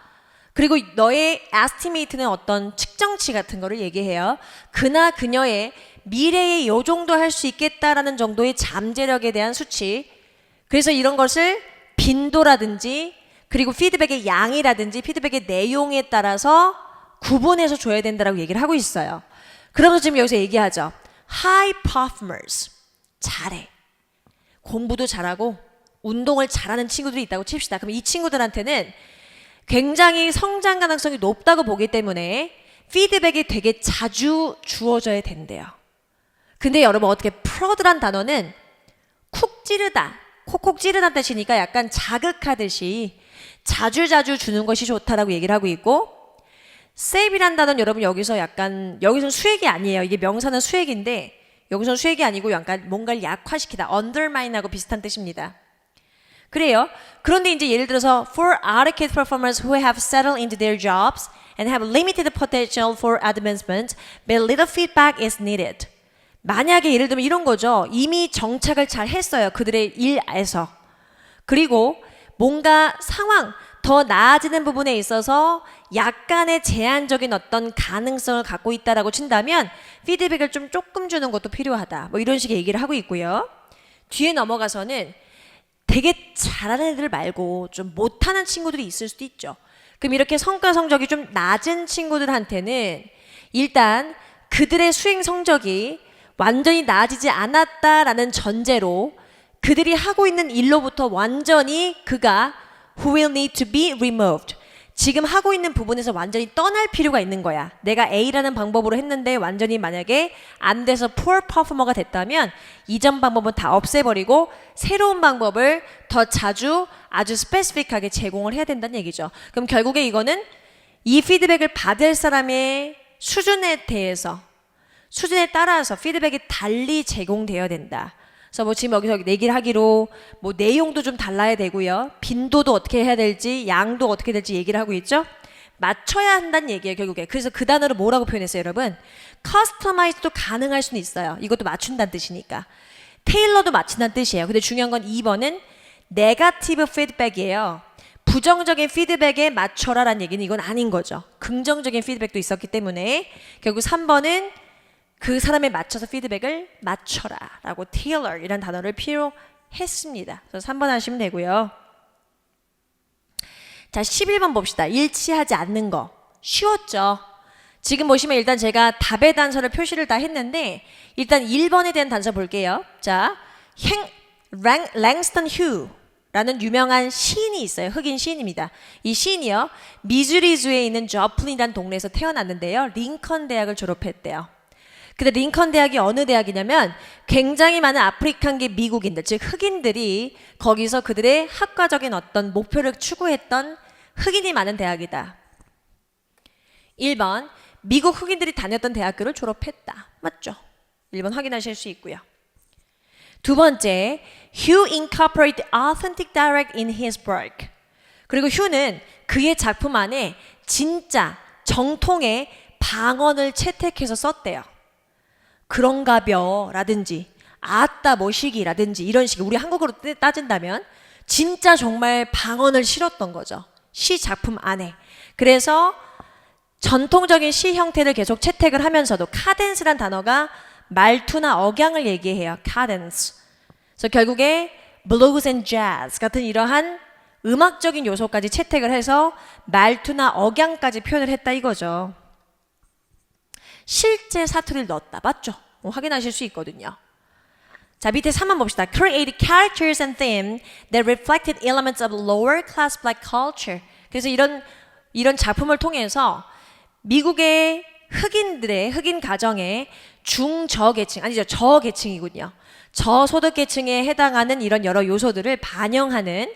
그리고 너의 에스티메이트는 어떤 측정치 같은 거를 얘기해요. 그나 그녀의 미래에 요 정도 할 수 있겠다라는 정도의 잠재력에 대한 수치. 그래서 이런 것을 빈도라든지 그리고 피드백의 양이라든지 피드백의 내용에 따라서 구분해서 줘야 된다라고 얘기를 하고 있어요. 그러면서 지금 여기서 얘기하죠. High performers. 잘해. 공부도 잘하고 운동을 잘하는 친구들이 있다고 칩시다. 그럼 이 친구들한테는 굉장히 성장 가능성이 높다고 보기 때문에 피드백이 되게 자주 주어져야 된대요. 근데 여러분 어떻게 프로드란 단어는 쿡 찌르다, 콕콕 찌르다는 뜻이니까 약간 자극하듯이 자주자주 주는 것이 좋다라고 얘기를 하고 있고 save이란 단어는 여러분 여기서는 수액이 아니에요. 이게 명사는 수액인데 여기서는 수액이 아니고 약간 뭔가를 약화시키다, undermine하고 비슷한 뜻입니다. 그래요. 그런데 이제 예를 들어서 for adequate performers who have settled into their jobs and have limited potential for advancement, but little feedback is needed. 만약에 예를 들면 이런 거죠. 이미 정착을 잘 했어요. 그들의 일에서. 그리고 뭔가 상황, 더 나아지는 부분에 있어서 약간의 제한적인 어떤 가능성을 갖고 있다라고 친다면 피드백을 좀 조금 주는 것도 필요하다. 뭐 이런 식의 얘기를 하고 있고요. 뒤에 넘어가서는 되게 잘하는 애들 말고 좀 못하는 친구들이 있을 수도 있죠. 그럼 이렇게 성과 성적이 좀 낮은 친구들한테는 일단 그들의 수행 성적이 완전히 나아지지 않았다라는 전제로 그들이 하고 있는 일로부터 완전히 그가 who will need to be removed. 지금 하고 있는 부분에서 완전히 떠날 필요가 있는 거야. 내가 A라는 방법으로 했는데 완전히 만약에 안 돼서 poor performer가 됐다면 이전 방법은 다 없애버리고 새로운 방법을 더 자주 아주 스페시픽하게 제공을 해야 된다는 얘기죠. 그럼 결국에 이거는 이 피드백을 받을 사람의 수준에 대해서 수준에 따라서 피드백이 달리 제공되어야 된다. 그래서 뭐 지금 여기서 얘기를 하기로 뭐 내용도 좀 달라야 되고요. 빈도도 어떻게 해야 될지 양도 어떻게 될지 얘기를 하고 있죠. 맞춰야 한다는 얘기예요 결국에. 그래서 그 단어를 뭐라고 표현했어요 여러분? 커스터마이즈도 가능할 수는 있어요. 이것도 맞춘다는 뜻이니까. 테일러도 맞춘다는 뜻이에요. 근데 중요한 건 2번은 네거티브 피드백이에요. 부정적인 피드백에 맞춰라라는 얘기는 이건 아닌 거죠. 긍정적인 피드백도 있었기 때문에 결국 3번은 그 사람에 맞춰서 피드백을 맞춰라 라고 tailor 이라는 단어를 필요했습니다. 그래서 3번 하시면 되고요. 자, 11번 봅시다. 일치하지 않는 거. 쉬웠죠? 지금 보시면 일단 제가 답의 단서를 표시를 다 했는데 일단 1번에 대한 단서 볼게요. 자, 랭스턴 휴라는 유명한 시인이 있어요. 흑인 시인입니다. 이 시인이요. 미주리주에 있는 저플린이라는 동네에서 태어났는데요. 링컨 대학을 졸업했대요. 근데 링컨 대학이 어느 대학이냐면 굉장히 많은 아프리칸계 미국인들, 즉 흑인들이 거기서 그들의 학과적인 어떤 목표를 추구했던 흑인이 많은 대학이다. 1번, 미국 흑인들이 다녔던 대학교를 졸업했다. 맞죠? 1번 확인하실 수 있고요. 두 번째, Hugh incorporated authentic dialect in his work. 그리고 휴는 그의 작품 안에 진짜 정통의 방언을 채택해서 썼대요. 그런가벼 라든지 아따 뭐시기라든지 이런 식의 우리 한국어로 따진다면 진짜 정말 방언을 실었던 거죠. 시 작품 안에. 그래서 전통적인 시 형태를 계속 채택을 하면서도 카덴스란 단어가 말투나 억양을 얘기해요. 카덴스. 그래서 결국에 blues and jazz 같은 이러한 음악적인 요소까지 채택을 해서 말투나 억양까지 표현을 했다 이거죠. 실제 사투리를 넣었다. 맞죠? 확인하실 수 있거든요. 자, 밑에 3번 봅시다. Create characters and themes that reflected elements of lower class black culture. 그래서 이런 작품을 통해서 미국의 흑인 가정의 중저계층, 아니죠, 저계층이군요. 저소득계층에 해당하는 이런 여러 요소들을 반영하는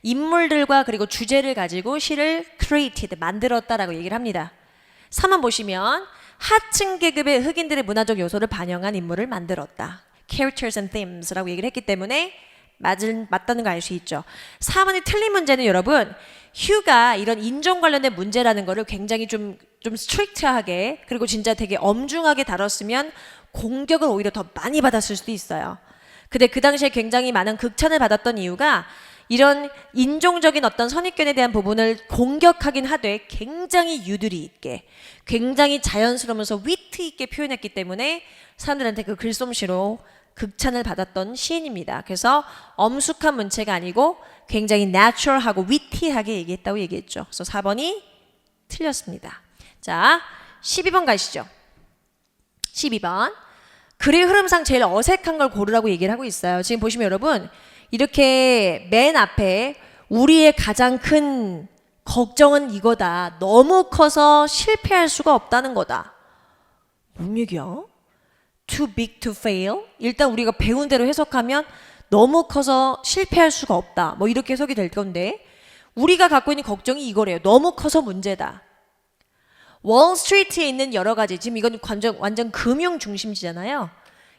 인물들과 그리고 주제를 가지고 시를 created, 만들었다라고 얘기를 합니다. 3번 보시면 하층 계급의 흑인들의 문화적 요소를 반영한 인물을 만들었다. characters and themes라고 얘기를 했기 때문에 맞다는 거 알 수 있죠. 4번이 틀린 문제는 여러분 휴가 이런 인종 관련된 문제라는 거를 굉장히 좀 스트릭트하게 그리고 진짜 되게 엄중하게 다뤘으면 공격을 오히려 더 많이 받았을 수도 있어요. 근데 그 당시에 굉장히 많은 극찬을 받았던 이유가 이런 인종적인 어떤 선입견에 대한 부분을 공격하긴 하되 굉장히 유두리 있게 굉장히 자연스러우면서 위트 있게 표현했기 때문에 사람들한테 그 글솜씨로 극찬을 받았던 시인입니다. 그래서 엄숙한 문체가 아니고 굉장히 내추럴하고 위티하게 얘기했다고 얘기했죠. 그래서 4번이 틀렸습니다. 자, 12번 가시죠. 12번. 글의 흐름상 제일 어색한 걸 고르라고 얘기를 하고 있어요. 지금 보시면 여러분 이렇게 맨 앞에 우리의 가장 큰 걱정은 이거다. 너무 커서 실패할 수가 없다는 거다. 뭔 얘기야? Too big to fail? 일단 우리가 배운 대로 해석하면 너무 커서 실패할 수가 없다. 뭐 이렇게 해석이 될 건데 우리가 갖고 있는 걱정이 이거래요. 너무 커서 문제다. 월스트리트에 있는 여러 가지 지금 이건 완전 금융 중심지잖아요.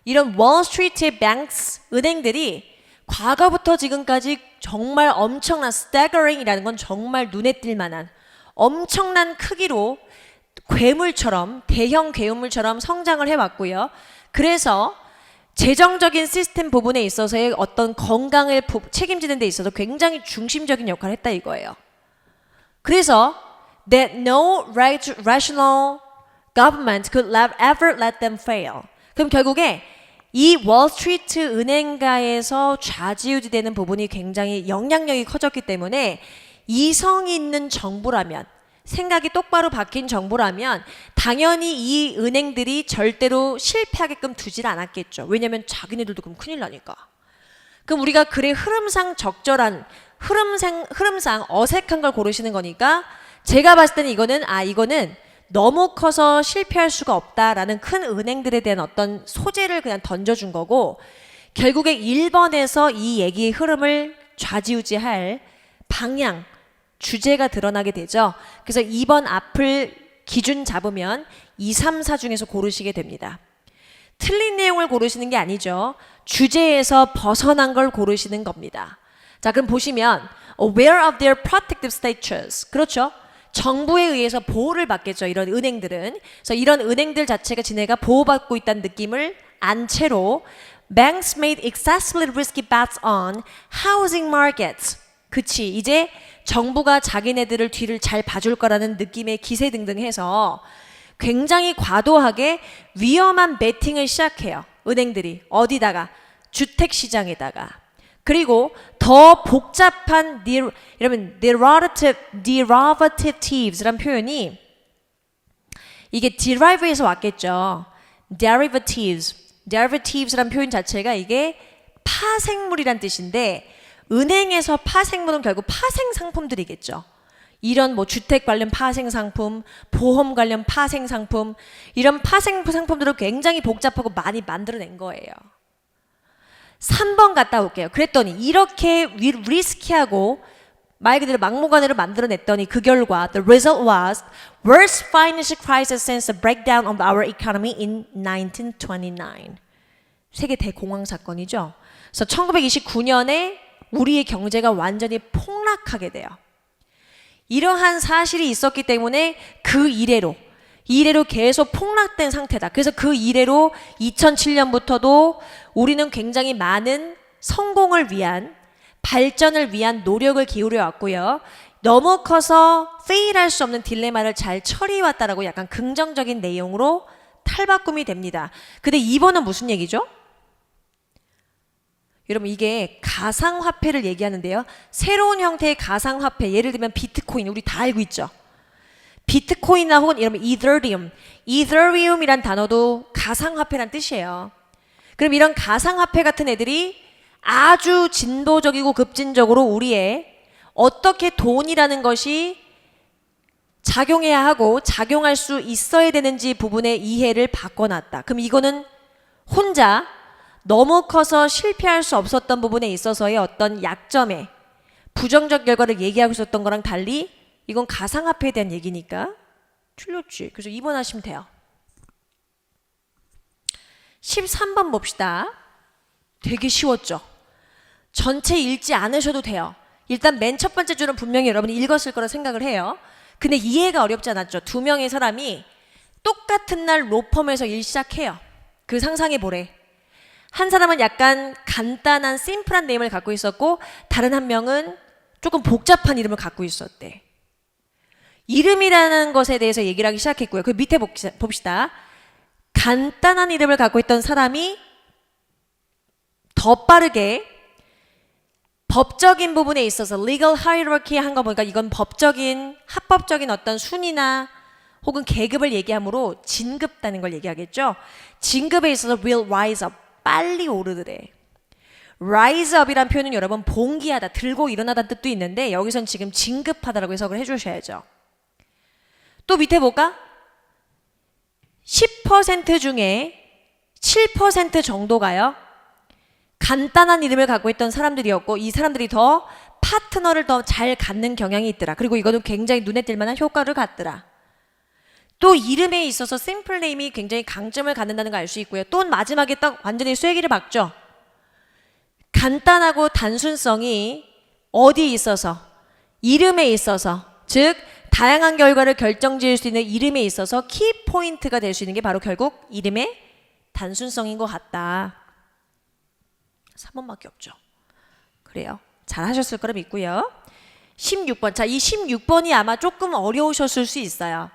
이런 월스트리트의 뱅크스 은행들이 과거부터 지금까지 정말 엄청난 staggering이라는 건 정말 눈에 띌 만한 엄청난 크기로 괴물처럼 대형 괴물처럼 성장을 해왔고요. 그래서 재정적인 시스템 부분에 있어서의 어떤 건강을 책임지는 데 있어서 굉장히 중심적인 역할을 했다 이거예요. 그래서 that no rational government could ever let them fail. 그럼 결국에 이 월스트리트 은행가에서 좌지우지되는 부분이 굉장히 영향력이 커졌기 때문에 이성 있는 정부라면 생각이 똑바로 박힌 정부라면 당연히 이 은행들이 절대로 실패하게끔 두질 않았겠죠. 왜냐하면 자기네들도 그럼 큰일 나니까. 그럼 우리가 글의 흐름상 적절한 흐름상 어색한 걸 고르시는 거니까 제가 봤을 때는 이거는 너무 커서 실패할 수가 없다라는 큰 은행들에 대한 어떤 소재를 그냥 던져준 거고 결국에 1번에서 이 얘기의 흐름을 좌지우지할 방향 주제가 드러나게 되죠. 그래서 2번 앞을 기준 잡으면 2, 3, 4 중에서 고르시게 됩니다. 틀린 내용을 고르시는 게 아니죠. 주제에서 벗어난 걸 고르시는 겁니다. 자, 그럼 보시면 aware of their protective status. 그렇죠. 정부에 의해서 보호를 받겠죠. 이런 은행들은. 그래서 이런 은행들 자체가 지네가 보호받고 있다는 느낌을 안 채로 banks made excessively risky bets on housing markets. 그치. 이제 정부가 자기네들을 뒤를 잘 봐줄 거라는 느낌의 기세 등등 해서 굉장히 과도하게 위험한 베팅을 시작해요. 은행들이. 어디다가? 주택시장에다가. 그리고 더 복잡한 여러분 derivative라는 표현이 이게 derive에서 왔겠죠. derivatives라는 표현 자체가 이게 파생물이란 뜻인데 은행에서 파생물은 결국 파생 상품들이겠죠. 이런 뭐 주택 관련 파생 상품, 보험 관련 파생 상품 이런 파생 상품들을 굉장히 복잡하고 많이 만들어낸 거예요. 3번 갔다 올게요. 그랬더니 이렇게 리스키하고 말 그대로 막무가내로 만들어냈더니 그 결과 the result was worst financial crisis since the breakdown of our economy in 1929. 세계 대공황 사건이죠. 그래서 1929년에 우리의 경제가 완전히 폭락하게 돼요. 이러한 사실이 있었기 때문에 그 이래로 계속 폭락된 상태다. 그래서 그 이래로 2007년부터도 우리는 굉장히 많은 성공을 위한 발전을 위한 노력을 기울여 왔고요. 너무 커서 페일할 수 없는 딜레마를 잘 처리해 왔다라고 약간 긍정적인 내용으로 탈바꿈이 됩니다. 근데 2번은 무슨 얘기죠? 여러분 이게 가상화폐를 얘기하는데요. 새로운 형태의 가상화폐 예를 들면 비트코인 우리 다 알고 있죠. 비트코인이나 혹은 여러분 이더리움이란 단어도 가상화폐란 뜻이에요. 그럼 이런 가상화폐 같은 애들이 아주 진보적이고 급진적으로 우리의 어떻게 돈이라는 것이 작용해야 하고 작용할 수 있어야 되는지 부분의 이해를 바꿔놨다. 그럼 이거는 혼자 너무 커서 실패할 수 없었던 부분에 있어서의 어떤 약점에 부정적 결과를 얘기하고 있었던 거랑 달리 이건 가상화폐에 대한 얘기니까 틀렸지. 그래서 2번 하시면 돼요. 13번 봅시다. 되게 쉬웠죠? 전체 읽지 않으셔도 돼요. 일단 맨 첫 번째 줄은 분명히 여러분이 읽었을 거라 생각을 해요. 근데 이해가 어렵지 않았죠? 두 명의 사람이 똑같은 날 로펌에서 일 시작해요. 그 상상해 보래. 한 사람은 약간 간단한 심플한 네임을 갖고 있었고 다른 한 명은 조금 복잡한 이름을 갖고 있었대. 이름이라는 것에 대해서 얘기를 하기 시작했고요. 그 밑에 봅시다. 간단한 이름을 갖고 있던 사람이 더 빠르게 법적인 부분에 있어서 legal hierarchy 한 거 보니까 이건 법적인, 합법적인 어떤 순위나 혹은 계급을 얘기하므로 진급다는 걸 얘기하겠죠. 진급에 있어서 will rise up, 빨리 오르더래. rise up이란 표현은 여러분 봉기하다, 들고 일어나다는 뜻도 있는데 여기선 지금 진급하다라고 해석을 해주셔야죠. 또 밑에 볼까? 10% 중에 7% 정도가요. 간단한 이름을 갖고 있던 사람들이었고 이 사람들이 더 파트너를 더 잘 갖는 경향이 있더라. 그리고 이거는 굉장히 눈에 띌 만한 효과를 갖더라. 또 이름에 있어서 심플 네임이 굉장히 강점을 갖는다는 걸 알 수 있고요. 또 마지막에 딱 완전히 쐐기를 박죠. 간단하고 단순성이 어디에 있어서? 이름에 있어서, 즉 다양한 결과를 결정지을 수 있는 이름에 있어서 키 포인트가 될 수 있는 게 바로 결국 이름의 단순성인 것 같다. 3번밖에 없죠. 그래요. 잘 하셨을 거라 믿고요. 16번. 자, 이 16번이 아마 조금 어려우셨을 수 있어요.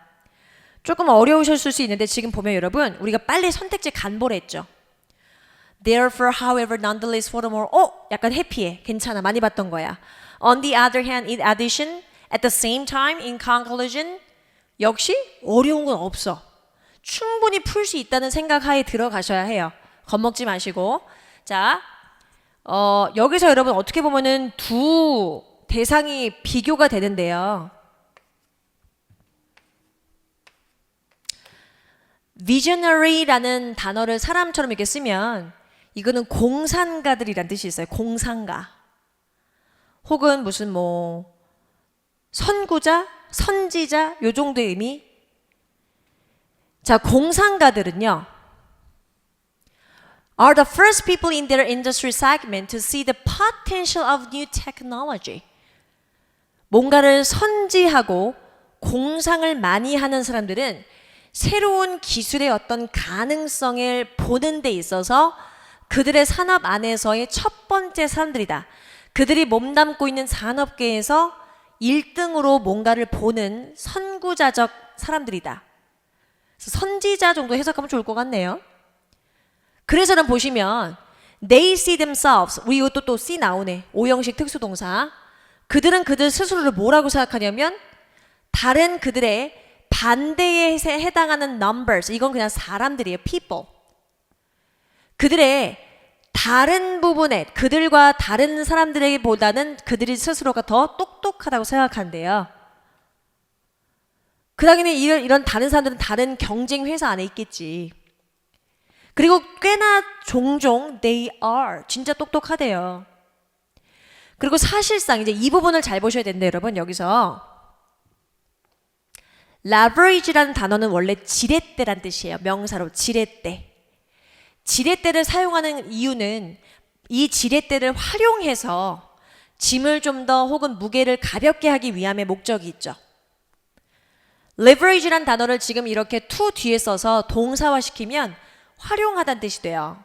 조금 어려우셨을 수 있는데 지금 보면 여러분 우리가 빨리 선택지 간보를 했죠. Therefore, however, nonetheless, furthermore. 약간 해피해. 괜찮아. 많이 봤던 거야. On the other hand, in addition, at the same time, in conclusion. 역시 어려운 건 없어. 충분히 풀 수 있다는 생각하에 들어가셔야 해요. 겁먹지 마시고. 자, 여기서 여러분 어떻게 보면은 두 대상이 비교가 되는데요. visionary라는 단어를 사람처럼 이렇게 쓰면 이거는 공산가들이란 뜻이 있어요. 공산가. 혹은 무슨 뭐 선구자, 선지자 요 정도의 의미. 자, 공산가들은요. are the first people in their industry segment to see the potential of new technology. 뭔가를 선지하고 공상을 많이 하는 사람들은 새로운 기술의 어떤 가능성을 보는 데 있어서 그들의 산업 안에서의 첫 번째 사람들이다. 그들이 몸담고 있는 산업계에서 1등으로 뭔가를 보는 선구자적 사람들이다. 그래서 선지자 정도 해석하면 좋을 것 같네요. 그래서는 보시면 they see themselves, 우리 이것도 또 see 나오네. 오형식 특수동사. 그들은 그들 스스로를 뭐라고 생각하냐면 다른 그들의 반대에 해당하는 numbers, 이건 그냥 사람들이에요. people. 그들의 다른 부분에 그들과 다른 사람들에게보다는 그들이 스스로가 더 똑똑하다고 생각한대요. 그 당연히 이런 다른 사람들은 다른 경쟁 회사 안에 있겠지. 그리고 꽤나 종종 they are 진짜 똑똑하대요. 그리고 사실상 이제 이 부분을 잘 보셔야 되는데 여러분 여기서 leverage라는 단어는 원래 지렛대란 뜻이에요. 명사로 지렛대. 지렛대를 사용하는 이유는 이 지렛대를 활용해서 짐을 좀 더 혹은 무게를 가볍게 하기 위함의 목적이 있죠. leverage란 단어를 지금 이렇게 to 뒤에 써서 동사화시키면 활용하다는 뜻이 돼요.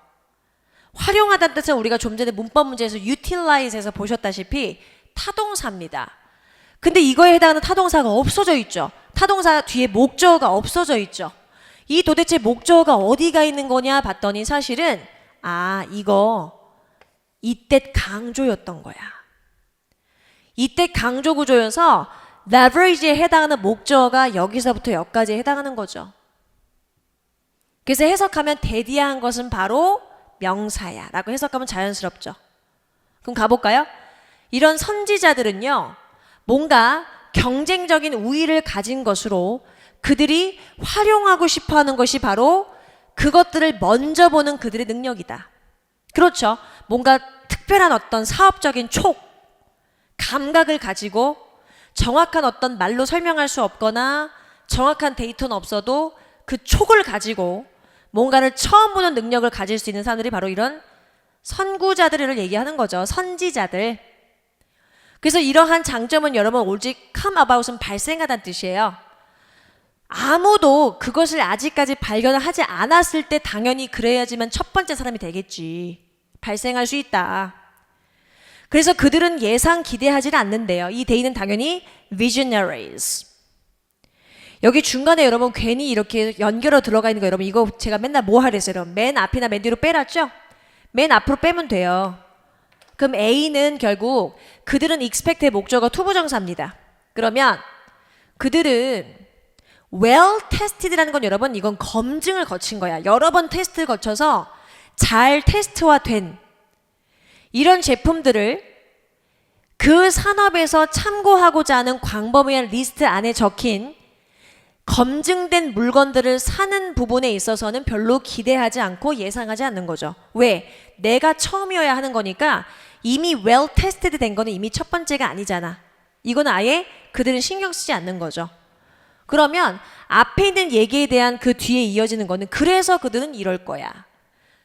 활용하다는 뜻은 우리가 좀 전에 문법 문제에서 utilize에서 보셨다시피 타동사입니다. 근데 이거에 해당하는 타동사가 없어져 있죠. 타동사 뒤에 목적어가 없어져 있죠. 이 도대체 목적어가 어디가 있는 거냐 봤더니 사실은 이거 이때 강조였던 거야. 이때 강조 구조여서 leverage에 해당하는 목적어가 여기서부터 여기까지에 해당하는 거죠. 그래서 해석하면 대디한 것은 바로 명사야 라고 해석하면 자연스럽죠. 그럼 가볼까요? 이런 선지자들은요 뭔가 경쟁적인 우위를 가진 것으로 그들이 활용하고 싶어하는 것이 바로 그것들을 먼저 보는 그들의 능력이다. 그렇죠. 뭔가 특별한 어떤 사업적인 촉, 감각을 가지고 정확한 어떤 말로 설명할 수 없거나 정확한 데이터는 없어도 그 촉을 가지고 뭔가를 처음 보는 능력을 가질 수 있는 사람들이 바로 이런 선구자들을 얘기하는 거죠. 선지자들. 그래서 이러한 장점은 여러분 오직 come about은 발생하다는 뜻이에요. 아무도 그것을 아직까지 발견을 하지 않았을 때 당연히 그래야지만 첫 번째 사람이 되겠지. 발생할 수 있다. 그래서 그들은 예상 기대하지는 않는데요. 이 데이는 당연히 visionaries. 여기 중간에 여러분 괜히 이렇게 연결어 들어가 있는 거 여러분 이거 제가 맨날 뭐 하랬어요? 여러분 맨 앞이나 맨 뒤로 빼놨죠? 맨 앞으로 빼면 돼요. 그럼 A는 결국 그들은 expect의 목적어 투부정사입니다. 그러면 그들은 well tested라는 건 여러분 이건 검증을 거친 거야. 여러 번 테스트를 거쳐서 잘 테스트화된 이런 제품들을 그 산업에서 참고하고자 하는 광범위한 리스트 안에 적힌 검증된 물건들을 사는 부분에 있어서는 별로 기대하지 않고 예상하지 않는 거죠. 왜? 내가 처음이어야 하는 거니까 이미 well tested 된 거는 이미 첫 번째가 아니잖아. 이거는 아예 그들은 신경 쓰지 않는 거죠. 그러면 앞에 있는 얘기에 대한 그 뒤에 이어지는 거는 그래서 그들은 이럴 거야.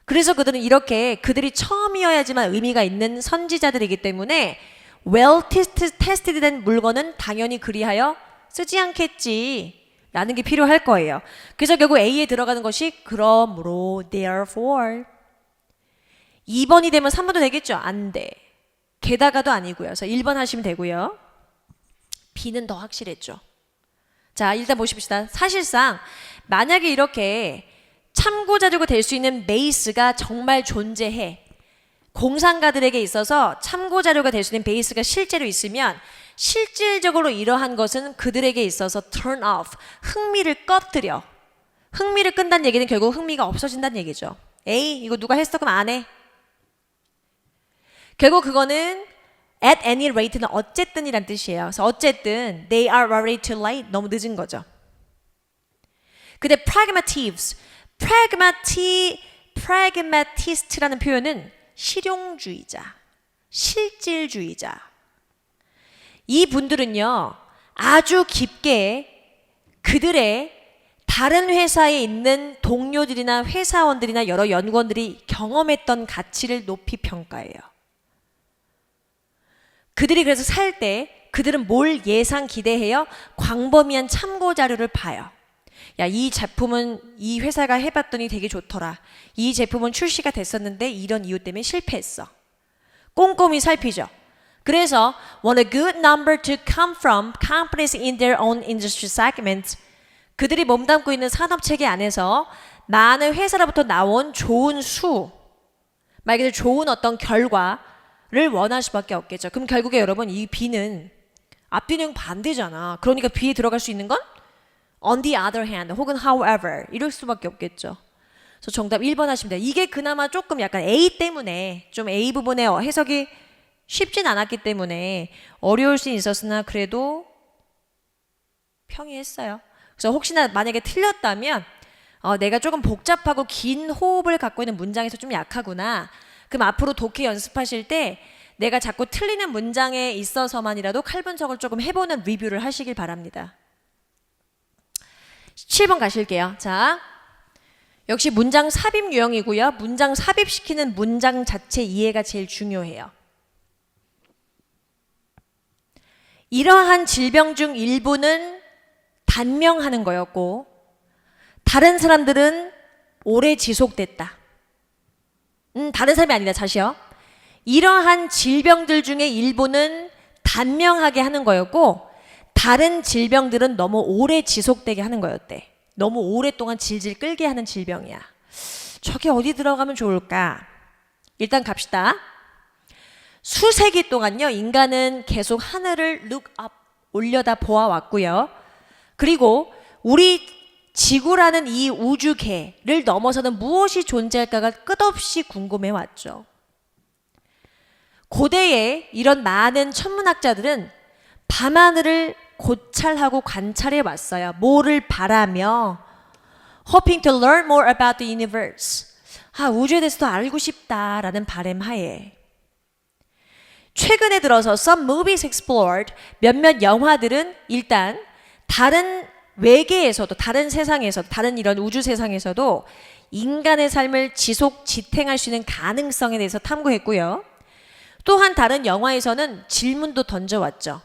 그래서 그들은 이렇게 그들이 처음이어야지만 의미가 있는 선지자들이기 때문에 well tested 된 물건은 당연히 그리하여 쓰지 않겠지 라는 게 필요할 거예요. 그래서 결국 A에 들어가는 것이 그러므로 therefore 2번이 되면 3번도 되겠죠? 안 돼. 게다가도 아니고요. 그래서 1번 하시면 되고요. B는 더 확실했죠. 자, 일단 보십시다. 사실상 만약에 이렇게 참고자료가 될 수 있는 베이스가 정말 존재해. 공상가들에게 있어서 참고자료가 될 수 있는 베이스가 실제로 있으면 실질적으로 이러한 것은 그들에게 있어서 turn off, 흥미를 꺼뜨려. 흥미를 끈다는 얘기는 결국 흥미가 없어진다는 얘기죠. 에이, 이거 누가 했어? 그럼 안 해. 결국 그거는 at any rate는 어쨌든이란 뜻이에요. 그래서 어쨌든 they are already too late. 너무 늦은 거죠. 근데 pragmatist라는 표현은 실용주의자, 실질주의자. 이 분들은요, 아주 깊게 그들의 다른 회사에 있는 동료들이나 회사원들이나 여러 연구원들이 경험했던 가치를 높이 평가해요. 그들이 그래서 살 때 그들은 뭘 예상 기대해요? 광범위한 참고 자료를 봐요. 야, 이 제품은 이 회사가 해봤더니 되게 좋더라. 이 제품은 출시가 됐었는데 이런 이유 때문에 실패했어. 꼼꼼히 살피죠. 그래서 want a good number to come from companies in their own industry segment. 그들이 몸담고 있는 산업체계 안에서 많은 회사로부터 나온 좋은 수, 말 그대로 좋은 어떤 결과를 원할 수밖에 없겠죠. 그럼 결국에 여러분 이 B는 앞뒤는 반대잖아. 그러니까 B에 들어갈 수 있는 건 on the other hand 혹은 however 이럴 수밖에 없겠죠. 그래서 정답 1번 하시면 돼요. 이게 그나마 조금 약간 A 때문에 좀 A 부분에 해석이 쉽진 않았기 때문에 어려울 수 있었으나 그래도 평이했어요. 그래서 혹시나 만약에 틀렸다면 내가 조금 복잡하고 긴 호흡을 갖고 있는 문장에서 좀 약하구나. 그럼 앞으로 독해 연습하실 때 내가 자꾸 틀리는 문장에 있어서만이라도 칼분석을 조금 해보는 리뷰를 하시길 바랍니다. 7번 가실게요. 자, 역시 문장 삽입 유형이고요. 문장 삽입시키는 문장 자체 이해가 제일 중요해요. 이러한 질병 중 일부는 단명하는 거였고 다른 사람들은 오래 지속됐다. 다른 사람이 아니다. 다시요. 이러한 질병들 중에 일부는 단명하게 하는 거였고 다른 질병들은 너무 오래 지속되게 하는 거였대. 너무 오랫동안 질질 끌게 하는 질병이야. 저게 어디 들어가면 좋을까? 일단 갑시다. 수세기 동안요, 인간은 계속 하늘을 look up, 올려다 보아왔고요. 그리고 우리 지구라는 이 우주계를 넘어서는 무엇이 존재할까가 끝없이 궁금해왔죠. 고대에 이런 많은 천문학자들은 밤하늘을 고찰하고 관찰해 왔어요. 뭐를 바라며 hoping to learn more about the universe. 우주에 대해서 더 알고 싶다라는 바람 하에 최근에 들어서 some movies explored, 몇몇 영화들은 일단 다른 외계에서도, 다른 세상에서, 다른 이런 우주 세상에서도 인간의 삶을 지속 지탱할 수 있는 가능성에 대해서 탐구했고요. 또한 다른 영화에서는 질문도 던져왔죠.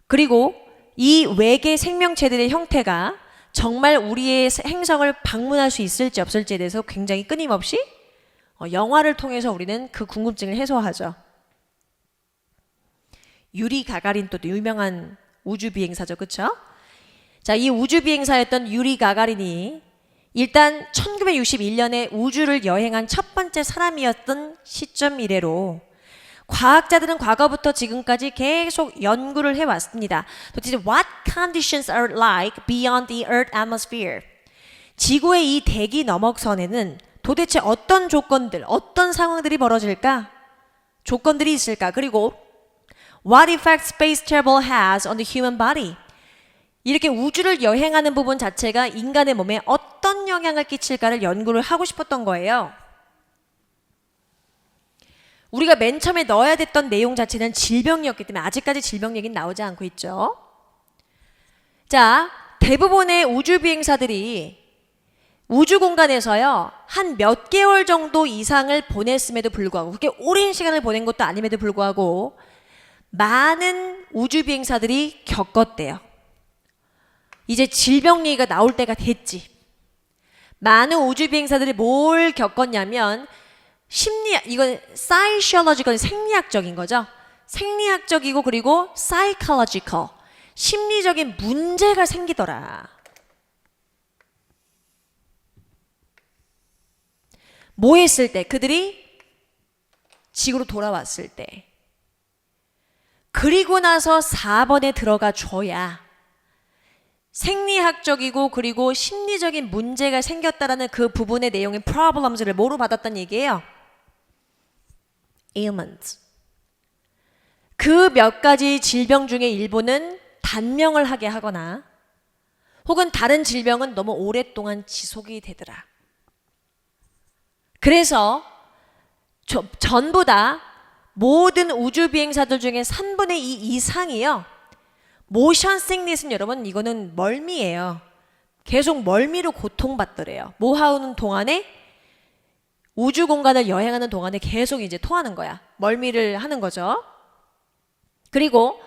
그리고 이 외계 생명체들의 형태가 정말 우리의 행성을 방문할 수 있을지 없을지에 대해서 굉장히 끊임없이 영화를 통해서 우리는 그 궁금증을 해소하죠. 유리 가가린 또 유명한 우주 비행사죠, 그렇죠? 자, 이 우주 비행사였던 유리 가가린이 일단 1961년에 우주를 여행한 첫 번째 사람이었던 시점 이래로 과학자들은 과거부터 지금까지 계속 연구를 해왔습니다. 도대체 what conditions are like beyond the Earth atmosphere? 지구의 이 대기 너머선에는 도대체 어떤 조건들, 어떤 상황들이 벌어질까? 조건들이 있을까? 그리고 what effect space travel has on the human body? 이렇게 우주를 여행하는 부분 자체가 인간의 몸에 어떤 영향을 끼칠까를 연구를 하고 싶었던 거예요. 우리가 맨 처음에 넣어야 됐던 내용 자체는 질병이었기 때문에 아직까지 질병 얘기는 나오지 않고 있죠. 자, 대부분의 우주 비행사들이 우주 공간에서요, 한 몇 개월 정도 이상을 보냈음에도 불구하고, 그렇게 오랜 시간을 보낸 것도 아님에도 불구하고 많은 우주 비행사들이 겪었대요. 이제 질병 얘기가 나올 때가 됐지. 많은 우주 비행사들이 뭘 겪었냐면 이건 psychological, 생리학적인 거죠. 생리학적이고 그리고 psychological, 심리적인 문제가 생기더라. 뭐 했을 때? 그들이 지구로 돌아왔을 때. 그리고 나서 4번에 들어가 줘야 생리학적이고 그리고 심리적인 문제가 생겼다라는 그 부분의 내용의 problems를 뭐로 받았단 얘기예요? ailments. 그 몇 가지 질병 중에 일부는 단명을 하게 하거나 혹은 다른 질병은 너무 오랫동안 지속이 되더라. 그래서 전부 다 모든 우주 비행사들 중에 3분의 2 이상이요. 모션 식니스는 여러분 이거는 멀미예요. 계속 멀미로 고통받더래요. 뭐 하는 동안에 우주 공간을 여행하는 동안에 계속 이제 토하는 거야. 멀미를 하는 거죠. 그리고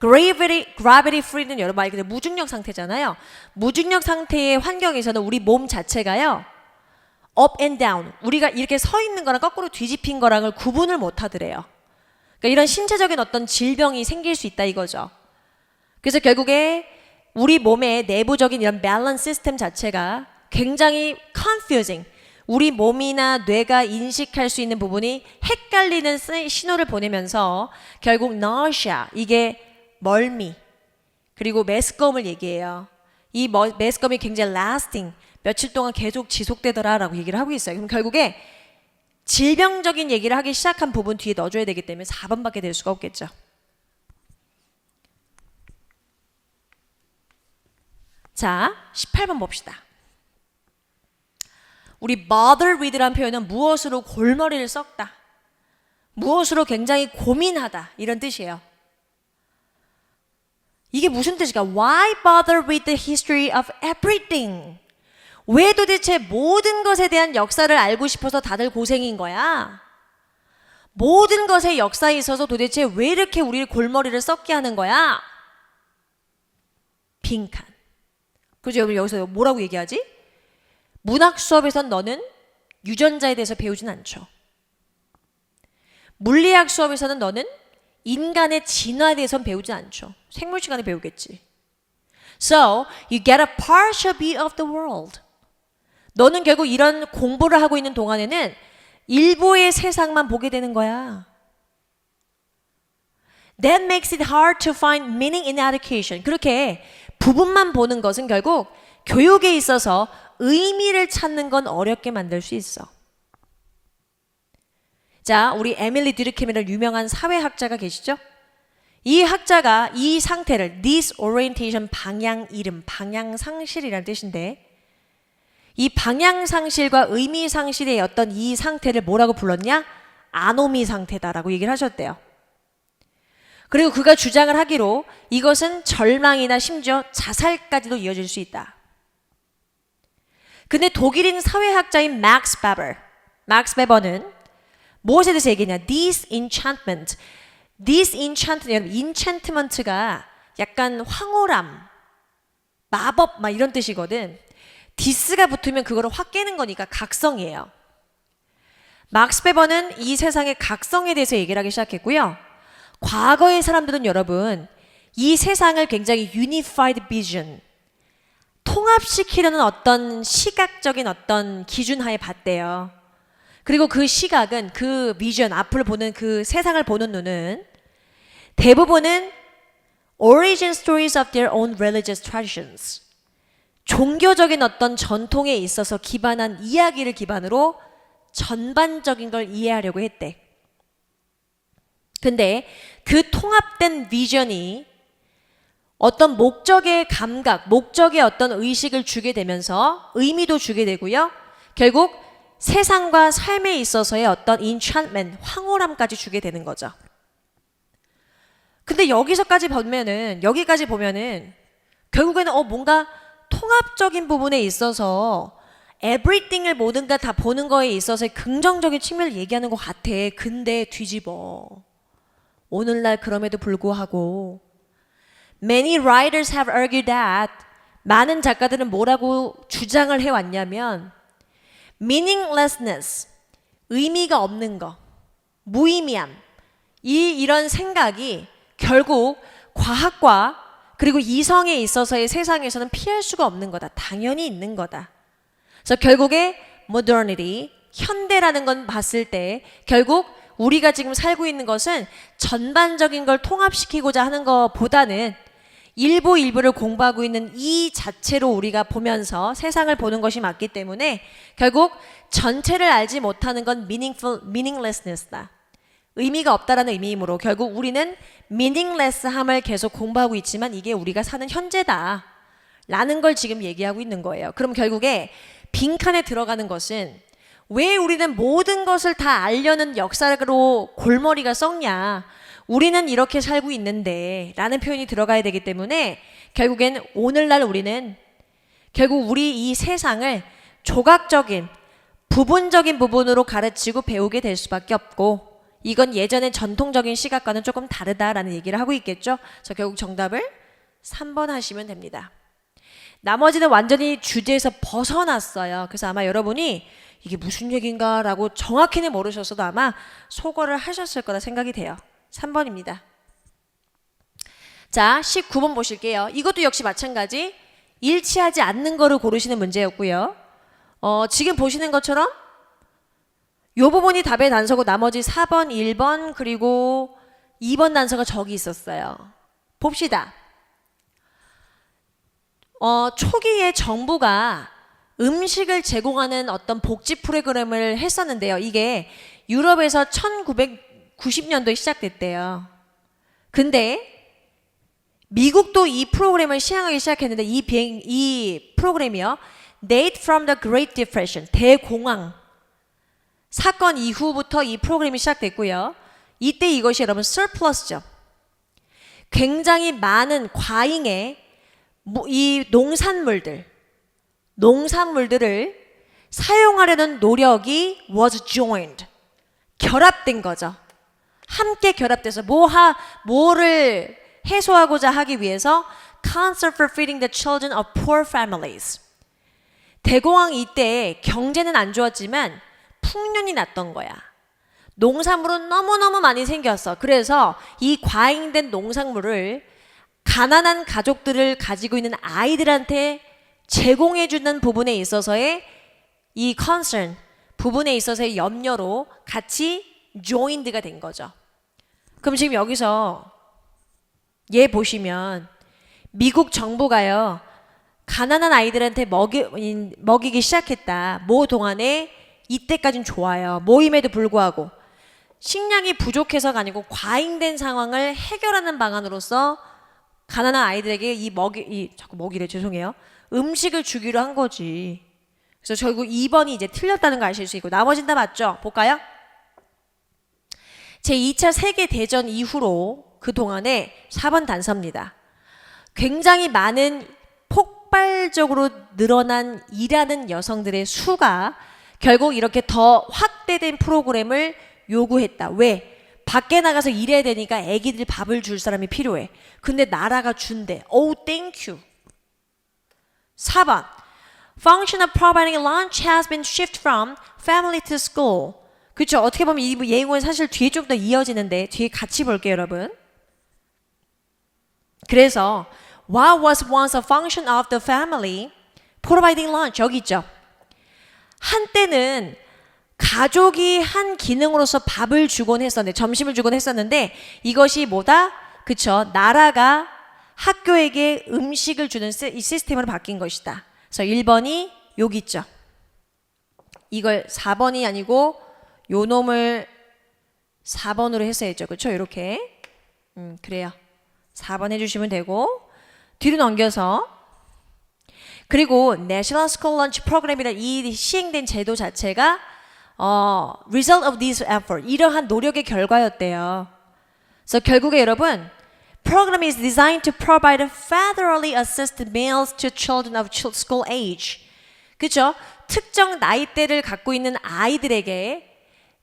gravity free는 여러분 말 그대로 무중력 상태잖아요. 무중력 상태의 환경에서는 우리 몸 자체가요. up and down. 우리가 이렇게 서 있는 거랑 거꾸로 뒤집힌 거랑을 구분을 못 하더래요. 그러니까 이런 신체적인 어떤 질병이 생길 수 있다 이거죠. 그래서 결국에 우리 몸의 내부적인 이런 밸런스 시스템 자체가 굉장히 confusing. 우리 몸이나 뇌가 인식할 수 있는 부분이 헷갈리는 신호를 보내면서 결국 nausea, 이게 멀미, 그리고 메스꺼움을 얘기해요. 이 메스꺼움이 굉장히 lasting, 며칠 동안 계속 지속되더라라고 얘기를 하고 있어요. 그럼 결국에 질병적인 얘기를 하기 시작한 부분 뒤에 넣어줘야 되기 때문에 4번밖에 될 수가 없겠죠. 자, 18번 봅시다. 우리 bother with라는 표현은 무엇으로 골머리를 썩다, 무엇으로 굉장히 고민하다 이런 뜻이에요. 이게 무슨 뜻일까? Why bother with the history of everything? 왜 도대체 모든 것에 대한 역사를 알고 싶어서 다들 고생인 거야? 모든 것의 역사에 있어서 도대체 왜 이렇게 우리 골머리를 썩게 하는 거야? 빈칸. 그죠? 여러분 여기서 뭐라고 얘기하지? 문학 수업에선 너는 유전자에 대해서 배우진 않죠. 물리학 수업에서는 너는 인간의 진화에 대해서는 배우지 않죠. 생물 시간에 배우겠지. So, you get a partial view of the world. 너는 결국 이런 공부를 하고 있는 동안에는 일부의 세상만 보게 되는 거야. That makes it hard to find meaning in education. 그렇게 부분만 보는 것은 결국 교육에 있어서 의미를 찾는 건 어렵게 만들 수 있어. 자, 우리 에밀리 듀르켐이라는 유명한 사회학자가 계시죠? 이 학자가 이 상태를 disorientation, 방향 잃음, 방향 상실이라는 뜻인데 이 방향 상실과 의미 상실의 어떤 이 상태를 뭐라고 불렀냐? 아노미 상태다라고 얘기를 하셨대요. 그리고 그가 주장을 하기로 이것은 절망이나 심지어 자살까지도 이어질 수 있다. 근데 독일인 사회학자인 막스 베버는 무엇에 대해서 얘기했냐? disenchantment. 여러분, enchantment가 약간 황홀함, 마법 막 이런 뜻이거든. 디스가 붙으면 그거를 확 깨는 거니까 각성이에요. 막스 베버는 이 세상의 각성에 대해서 얘기를 하기 시작했고요. 과거의 사람들은 여러분 이 세상을 굉장히 unified vision, 통합시키려는 어떤 시각적인 어떤 기준 하에 봤대요. 그리고 그 시각은, 그 비전, 앞을 보는 그 세상을 보는 눈은 대부분은 origin stories of their own religious traditions, 종교적인 어떤 전통에 있어서 기반한 이야기를 기반으로 전반적인 걸 이해하려고 했대. 근데 그 통합된 비전이 어떤 목적의 감각, 목적의 어떤 의식을 주게 되면서 의미도 주게 되고요. 결국 세상과 삶에 있어서의 어떤 enchantment, 황홀함까지 주게 되는 거죠. 근데 여기까지 보면은 결국에는 뭔가 통합적인 부분에 있어서 everything을 모든가 다 보는 거에 있어서의 긍정적인 측면을 얘기하는 것 같아. 근데 뒤집어. 오늘날 그럼에도 불구하고 many writers have argued that, 많은 작가들은 뭐라고 주장을 해왔냐면 meaninglessness, 의미가 없는 거, 무의미함, 이런 생각이 결국 과학과 그리고 이성에 있어서의 세상에서는 피할 수가 없는 거다. 당연히 있는 거다. 그래서 결국에 modernity, 현대라는 건 봤을 때 결국 우리가 지금 살고 있는 것은 전반적인 걸 통합시키고자 하는 것보다는 일부를 공부하고 있는 이 자체로 우리가 보면서 세상을 보는 것이 맞기 때문에 결국 전체를 알지 못하는 건 meaninglessness다. 의미가 없다라는 의미이므로 결국 우리는 meaningless함을 계속 공부하고 있지만 이게 우리가 사는 현재다 라는 걸 지금 얘기하고 있는 거예요. 그럼 결국에 빈칸에 들어가는 것은 왜 우리는 모든 것을 다 알려는 역사로 골머리가 썩냐, 우리는 이렇게 살고 있는데 라는 표현이 들어가야 되기 때문에 결국엔 오늘날 우리는 결국 우리 이 세상을 조각적인 부분적인 부분으로 가르치고 배우게 될 수밖에 없고, 이건 예전의 전통적인 시각과는 조금 다르다라는 얘기를 하고 있겠죠. 그래서 결국 정답을 3번 하시면 됩니다. 나머지는 완전히 주제에서 벗어났어요. 그래서 아마 여러분이 이게 무슨 얘기인가 라고 정확히는 모르셨어도 아마 소거를 하셨을 거라 생각이 돼요. 3번입니다. 자, 19번 보실게요. 이것도 역시 마찬가지 일치하지 않는 거를 고르시는 문제였고요. 지금 보시는 것처럼 이 부분이 답의 단서고 나머지 4번, 1번 그리고 2번 단서가 저기 있었어요. 봅시다. 초기에 정부가 음식을 제공하는 어떤 복지 프로그램을 했었는데요. 이게 유럽에서 1990년도에 시작됐대요. 근데 미국도 이 프로그램을 시행하기 시작했는데 이 프로그램이요, Date from the Great Depression, 대공황 사건 이후부터 이 프로그램이 시작됐고요. 이때 이것이 여러분 surplus죠. 굉장히 많은 과잉의 이 농산물들을 사용하려는 노력이 was joined, 결합된 거죠. 함께 결합돼서 뭐를 해소하고자 하기 위해서 Concert for Feeding the Children of Poor Families. 대공황 이때 경제는 안 좋았지만 풍년이 났던 거야. 농산물은 너무너무 많이 생겼어. 그래서 이 과잉된 농산물을 가난한 가족들을 가지고 있는 아이들한테 제공해주는 부분에 있어서의 이 concern, 부분에 있어서의 염려로 같이 joined가 된 거죠. 그럼 지금 여기서 얘 보시면 미국 정부가요, 가난한 아이들한테 먹이기 시작했다. 뭐 동안에 이때까진 좋아요. 모임에도 불구하고 식량이 부족해서가 아니고 과잉된 상황을 해결하는 방안으로서 가난한 아이들에게 자꾸 먹이래, 죄송해요. 음식을 주기로 한 거지. 그래서 결국 2번이 이제 틀렸다는 거 아실 수 있고, 나머지는 다 맞죠? 볼까요? 제2차 세계대전 이후로 그 동안에 4번 단서입니다. 굉장히 많은 폭발적으로 늘어난 일하는 여성들의 수가 결국 이렇게 더 확대된 프로그램을 요구했다. 왜? 밖에 나가서 일해야 되니까 애기들 밥을 줄 사람이 필요해. 근데 나라가 준대. Oh, thank you. 4번. Function of providing lunch has been shifted from family to school. 그렇죠. 어떻게 보면 이 예문은 사실 뒤에 좀 더 이어지는데 뒤에 같이 볼게요, 여러분. 그래서 what was once a function of the family providing lunch 여기 있죠. 한때는 가족이 한 기능으로서 밥을 주곤 했었는데 점심을 주곤 했었는데 이것이 뭐다? 그쵸? 나라가 학교에게 음식을 주는 이 시스템으로 바뀐 것이다. 그래서 1번이 여기 있죠. 이걸 4번이 아니고 요 놈을 4번으로 했어야죠. 그쵸? 이렇게 그래요. 4번 해주시면 되고 뒤로 넘겨서 그리고 National School Lunch Program이라는 이 시행된 제도 자체가 result of this effort 이러한 노력의 결과였대요. 그래서 결국에 여러분 program is designed to provide federally assisted meals to children of school age. 그죠? 특정 나이대를 갖고 있는 아이들에게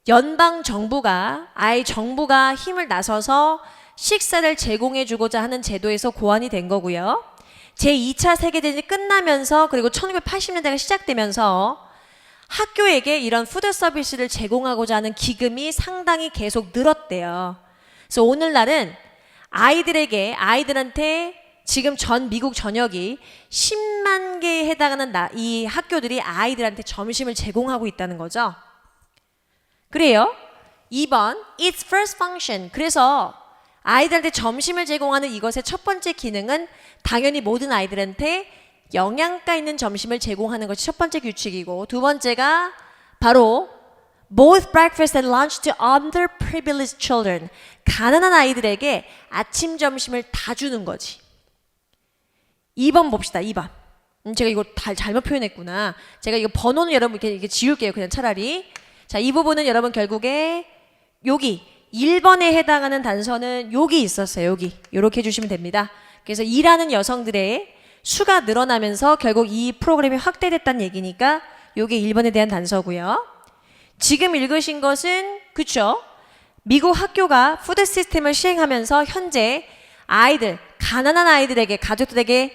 연방 정부가 정부가 힘을 나서서 식사를 제공해 주고자 하는 제도에서 고안이 된 거고요. 제2차 세계대전이 끝나면서 그리고 1980년대가 시작되면서 학교에게 이런 푸드 서비스를 제공하고자 하는 기금이 상당히 계속 늘었대요. 그래서 오늘날은 아이들한테 지금 전 미국 전역이 10만 개에 해당하는 이 학교들이 아이들한테 점심을 제공하고 있다는 거죠. 그래요. 2번 its first function. 그래서 아이들한테 점심을 제공하는 이것의 첫 번째 기능은 당연히 모든 아이들한테 영양가 있는 점심을 제공하는 것이 첫 번째 규칙이고 두 번째가 바로 both breakfast and lunch to underprivileged children. 가난한 아이들에게 아침 점심을 다 주는 거지. 2번 봅시다. 2번. 제가 이거 다 잘못 표현했구나. 제가 이거 번호는 여러분 이렇게 지울게요. 그냥 차라리. 자, 이 부분은 여러분 결국에 여기 1번에 해당하는 단서는 여기 있었어요. 여기. 이렇게 해주시면 됩니다. 그래서 일하는 여성들의 수가 늘어나면서 결국 이 프로그램이 확대됐다는 얘기니까 이게 1번에 대한 단서고요. 지금 읽으신 것은 그쵸? 미국 학교가 푸드 시스템을 시행하면서 현재 아이들, 가난한 아이들에게 가난한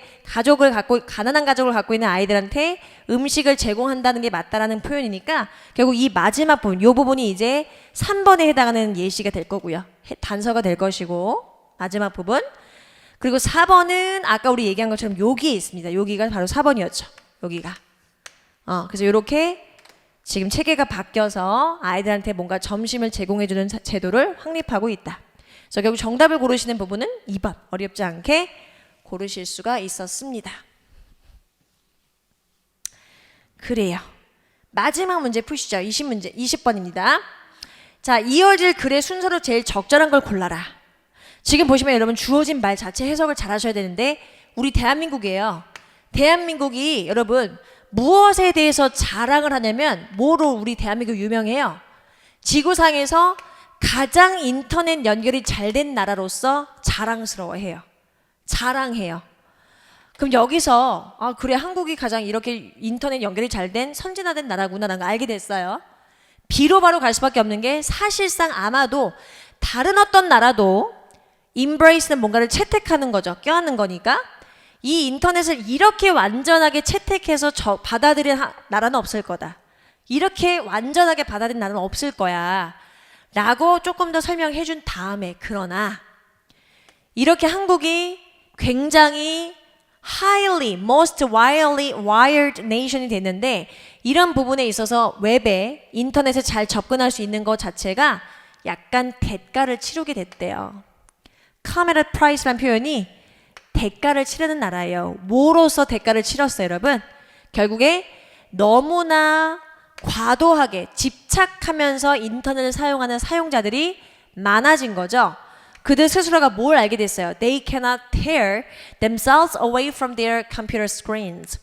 가족을 갖고 있는 아이들한테 음식을 제공한다는 게 맞다라는 표현이니까 결국 이 마지막 부분, 이 부분이 이제 3번에 해당하는 예시가 될 거고요. 단서가 될 것이고 마지막 부분. 그리고 4번은 아까 우리 얘기한 것처럼 여기에 있습니다. 여기가 바로 4번이었죠. 여기가. 그래서 이렇게 지금 체계가 바뀌어서 아이들한테 뭔가 점심을 제공해주는 제도를 확립하고 있다. 그래서 결국 정답을 고르시는 부분은 2번. 어렵지 않게 고르실 수가 있었습니다. 그래요. 마지막 문제 푸시죠. 20번입니다. 자, 이어질 글의 순서로 제일 적절한 걸 골라라. 지금 보시면 여러분 주어진 말 자체 해석을 잘 하셔야 되는데 우리 대한민국이에요. 대한민국이 여러분 무엇에 대해서 자랑을 하냐면 뭐로 우리 대한민국 유명해요? 지구상에서 가장 인터넷 연결이 잘 된 나라로서 자랑스러워해요. 자랑해요. 그럼 여기서 그래 한국이 가장 이렇게 인터넷 연결이 잘 된 선진화된 나라구나라는 걸 알게 됐어요. B로 바로 갈 수밖에 없는 게 사실상 아마도 다른 어떤 나라도 embrace는 뭔가를 채택하는 거죠. 껴안는 거니까 이 인터넷을 이렇게 완전하게 채택해서 받아들인 나라는 없을 거다. 이렇게 완전하게 받아들인 나라는 없을 거야. 라고 조금 더 설명해 준 다음에 그러나 이렇게 한국이 굉장히 most widely wired nation이 됐는데 이런 부분에 있어서 웹에 인터넷에 잘 접근할 수 있는 것 자체가 약간 대가를 치르게 됐대요. committed price란 표현이 대가를 치르는 나라예요. 뭐로서 대가를 치렀어요, 여러분? 결국에 너무나 과도하게 집착하면서 인터넷을 사용하는 사용자들이 많아진 거죠. 그들 스스로가 뭘 알게 됐어요? They cannot tear themselves away from their computer screens.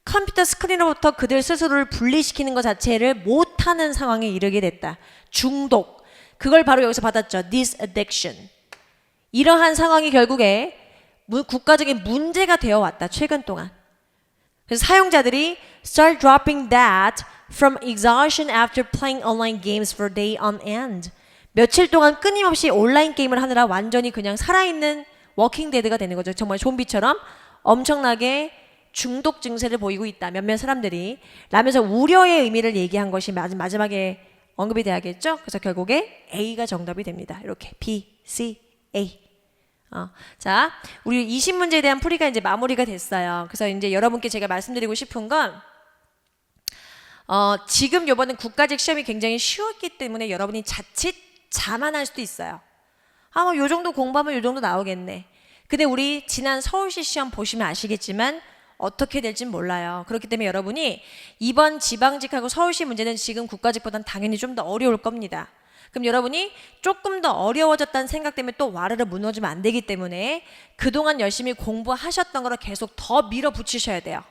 컴퓨터 스크린으로부터 그들 스스로를 분리시키는 것 자체를 못하는 상황에 이르게 됐다. 중독. 그걸 바로 여기서 받았죠. This addiction. 이러한 상황이 결국에 국가적인 문제가 되어 왔다. 최근 동안. 그래서 사용자들이 start dropping that from exhaustion after playing online games for day on end. 며칠 동안 끊임없이 온라인 게임을 하느라 완전히 그냥 살아있는 워킹 데드가 되는 거죠. 정말 좀비처럼 엄청나게 중독 증세를 보이고 있다. 몇몇 사람들이 라면서 우려의 의미를 얘기한 것이 마지막에 언급이 돼야겠죠. 그래서 결국에 A가 정답이 됩니다. 이렇게 B, C, A. 자, 우리 20문제에 대한 풀이가 이제 마무리가 됐어요. 그래서 이제 여러분께 제가 말씀드리고 싶은 건 지금 요번엔 국가직 시험이 굉장히 쉬웠기 때문에 여러분이 자칫 자만할 수도 있어요. 뭐 요 정도 공부하면 요 정도 나오겠네. 근데 우리 지난 서울시 시험 보시면 아시겠지만 어떻게 될진 몰라요. 그렇기 때문에 여러분이 이번 지방직하고 서울시 문제는 지금 국가직보다는 당연히 좀 더 어려울 겁니다. 그럼 여러분이 조금 더 어려워졌다는 생각 때문에 또 와르르 무너지면 안 되기 때문에 그동안 열심히 공부하셨던 거를 계속 더 밀어붙이셔야 돼요.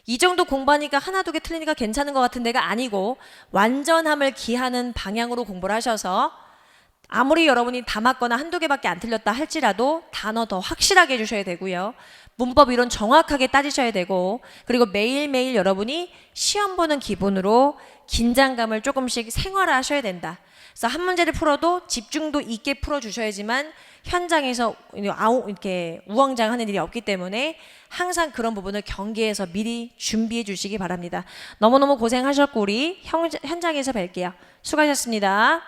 이 정도 공부하니까 하나 두 개 틀리니까 괜찮은 것 같은 데가 아니고 완전함을 기하는 방향으로 공부를 하셔서 아무리 여러분이 다 맞거나 한두 개밖에 안 틀렸다 할지라도 단어 더 확실하게 해주셔야 되고요. 문법 이론 정확하게 따지셔야 되고 그리고 매일매일 여러분이 시험 보는 기분으로 긴장감을 조금씩 생활화하셔야 된다. 그래서 한 문제를 풀어도 집중도 있게 풀어주셔야지만 현장에서 이렇게 우왕좌왕하는 일이 없기 때문에 항상 그런 부분을 경계해서 미리 준비해 주시기 바랍니다. 너무너무 고생하셨고 우리 현장에서 뵐게요. 수고하셨습니다.